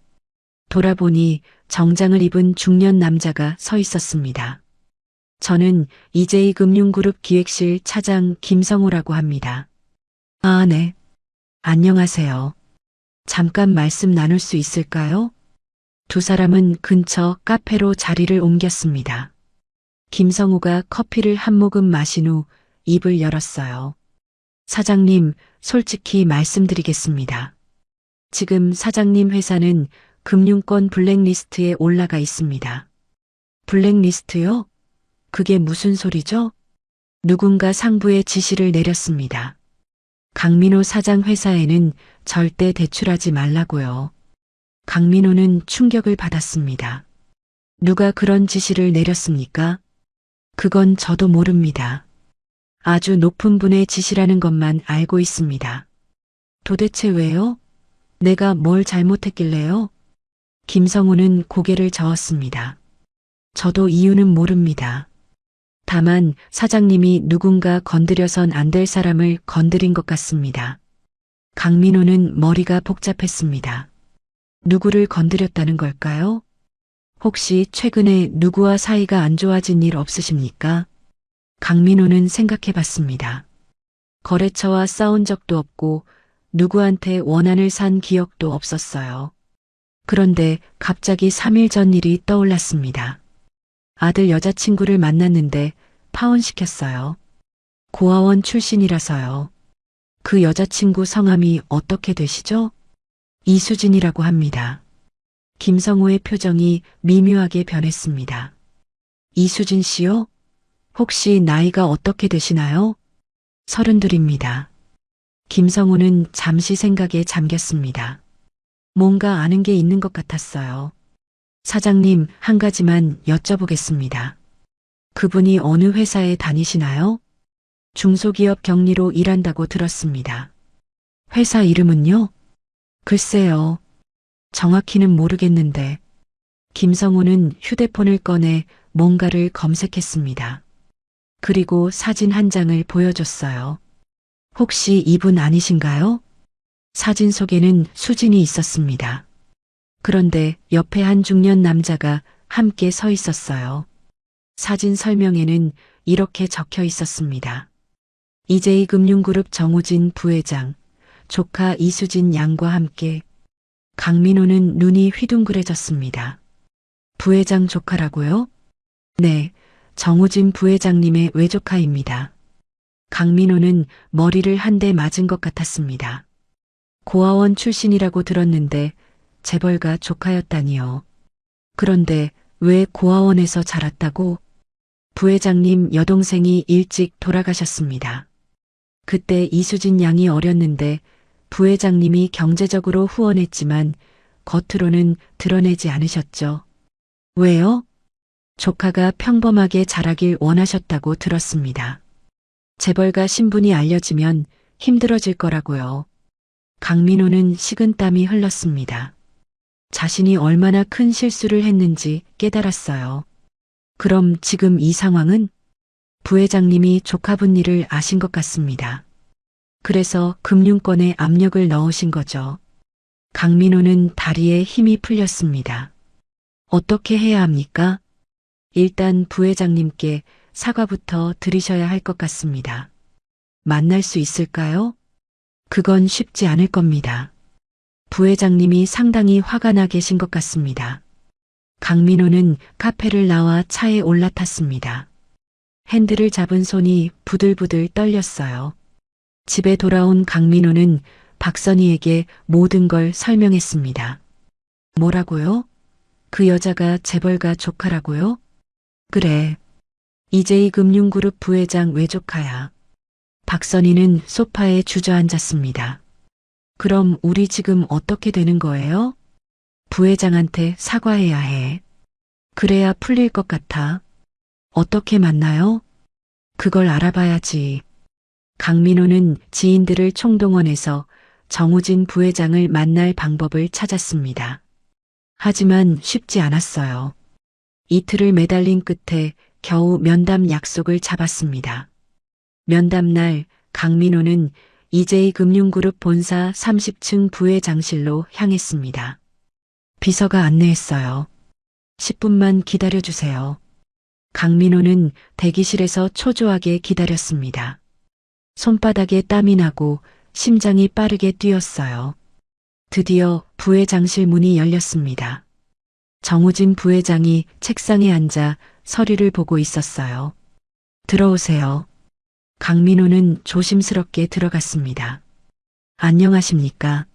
돌아보니 정장을 입은 중년 남자가 서 있었습니다. 저는 EJ금융그룹 기획실 차장 김성호라고 합니다. 아, 네. 안녕하세요. 잠깐 말씀 나눌 수 있을까요? 두 사람은 근처 카페로 자리를 옮겼습니다. 김성호가 커피를 한 모금 마신 후 입을 열었어요. 사장님, 솔직히 말씀드리겠습니다. 지금 사장님 회사는 금융권 블랙리스트에 올라가 있습니다. 블랙리스트요? 그게 무슨 소리죠? 누군가 상부에 지시를 내렸습니다. 강민호 사장 회사에는 절대 대출하지 말라고요. 강민호는 충격을 받았습니다. 누가 그런 지시를 내렸습니까? 그건 저도 모릅니다. 아주 높은 분의 지시라는 것만 알고 있습니다. 도대체 왜요? 내가 뭘 잘못했길래요? 김성우는 고개를 저었습니다. 저도 이유는 모릅니다. 다만 사장님이 누군가 건드려선 안 될 사람을 건드린 것 같습니다. 강민호는 머리가 복잡했습니다. 누구를 건드렸다는 걸까요? 혹시 최근에 누구와 사이가 안 좋아진 일 없으십니까? 강민호는 생각해 봤습니다. 거래처와 싸운 적도 없고 누구한테 원한을 산 기억도 없었어요. 그런데 갑자기 3일 전 일이 떠올랐습니다. 아들 여자친구를 만났는데 파혼시켰어요. 고아원 출신이라서요. 그 여자친구 성함이 어떻게 되시죠? 이수진이라고 합니다. 김성호의 표정이 미묘하게 변했습니다. 이수진 씨요? 혹시 나이가 어떻게 되시나요? 32입니다. 김성호는 잠시 생각에 잠겼습니다. 뭔가 아는 게 있는 것 같았어요. 사장님, 한 가지만 여쭤보겠습니다. 그분이 어느 회사에 다니시나요? 중소기업 격리로 일한다고 들었습니다. 회사 이름은요? 글쎄요. 정확히는 모르겠는데. 김성호는 휴대폰을 꺼내 뭔가를 검색했습니다. 그리고 사진 한 장을 보여줬어요. 혹시 이분 아니신가요? 사진 속에는 수진이 있었습니다. 그런데 옆에 한 중년 남자가 함께 서 있었어요. 사진 설명에는 이렇게 적혀 있었습니다. 이제이금융그룹 정우진 부회장, 조카 이수진 양과 함께. 강민호는 눈이 휘둥그레졌습니다. 부회장 조카라고요? 네, 정우진 부회장님의 외조카입니다. 강민호는 머리를 한 대 맞은 것 같았습니다. 고아원 출신이라고 들었는데 재벌가 조카였다니요. 그런데 왜 고아원에서 자랐다고? 부회장님 여동생이 일찍 돌아가셨습니다. 그때 이수진 양이 어렸는데 부회장님이 경제적으로 후원했지만 겉으로는 드러내지 않으셨죠. 왜요? 조카가 평범하게 자라길 원하셨다고 들었습니다. 재벌가 신분이 알려지면 힘들어질 거라고요. 강민호는 식은땀이 흘렀습니다. 자신이 얼마나 큰 실수를 했는지 깨달았어요. 그럼 지금 이 상황은? 부회장님이 조카분 일을 아신 것 같습니다. 그래서 금융권에 압력을 넣으신 거죠. 강민호는 다리에 힘이 풀렸습니다. 어떻게 해야 합니까? 일단 부회장님께 사과부터 드리셔야 할 것 같습니다. 만날 수 있을까요? 그건 쉽지 않을 겁니다. 부회장님이 상당히 화가 나 계신 것 같습니다. 강민호는 카페를 나와 차에 올라탔습니다. 핸들을 잡은 손이 부들부들 떨렸어요. 집에 돌아온 강민호는 박선희에게 모든 걸 설명했습니다. 뭐라고요? 그 여자가 재벌가 조카라고요? 그래. 이제이금융그룹 부회장 외조카야. 박선희는 소파에 주저앉았습니다. 그럼 우리 지금 어떻게 되는 거예요? 부회장한테 사과해야 해. 그래야 풀릴 것 같아. 어떻게 만나요? 그걸 알아봐야지. 강민호는 지인들을 총동원해서 정우진 부회장을 만날 방법을 찾았습니다. 하지만 쉽지 않았어요. 이틀을 매달린 끝에 겨우 면담 약속을 잡았습니다. 면담 날 강민호는 이제이금융그룹 본사 30층 부회장실로 향했습니다. 비서가 안내했어요. 10분만 기다려주세요. 강민호는 대기실에서 초조하게 기다렸습니다. 손바닥에 땀이 나고 심장이 빠르게 뛰었어요. 드디어 부회장실 문이 열렸습니다. 정우진 부회장이 책상에 앉아 서류를 보고 있었어요. 들어오세요. 강민호는 조심스럽게 들어갔습니다. 안녕하십니까?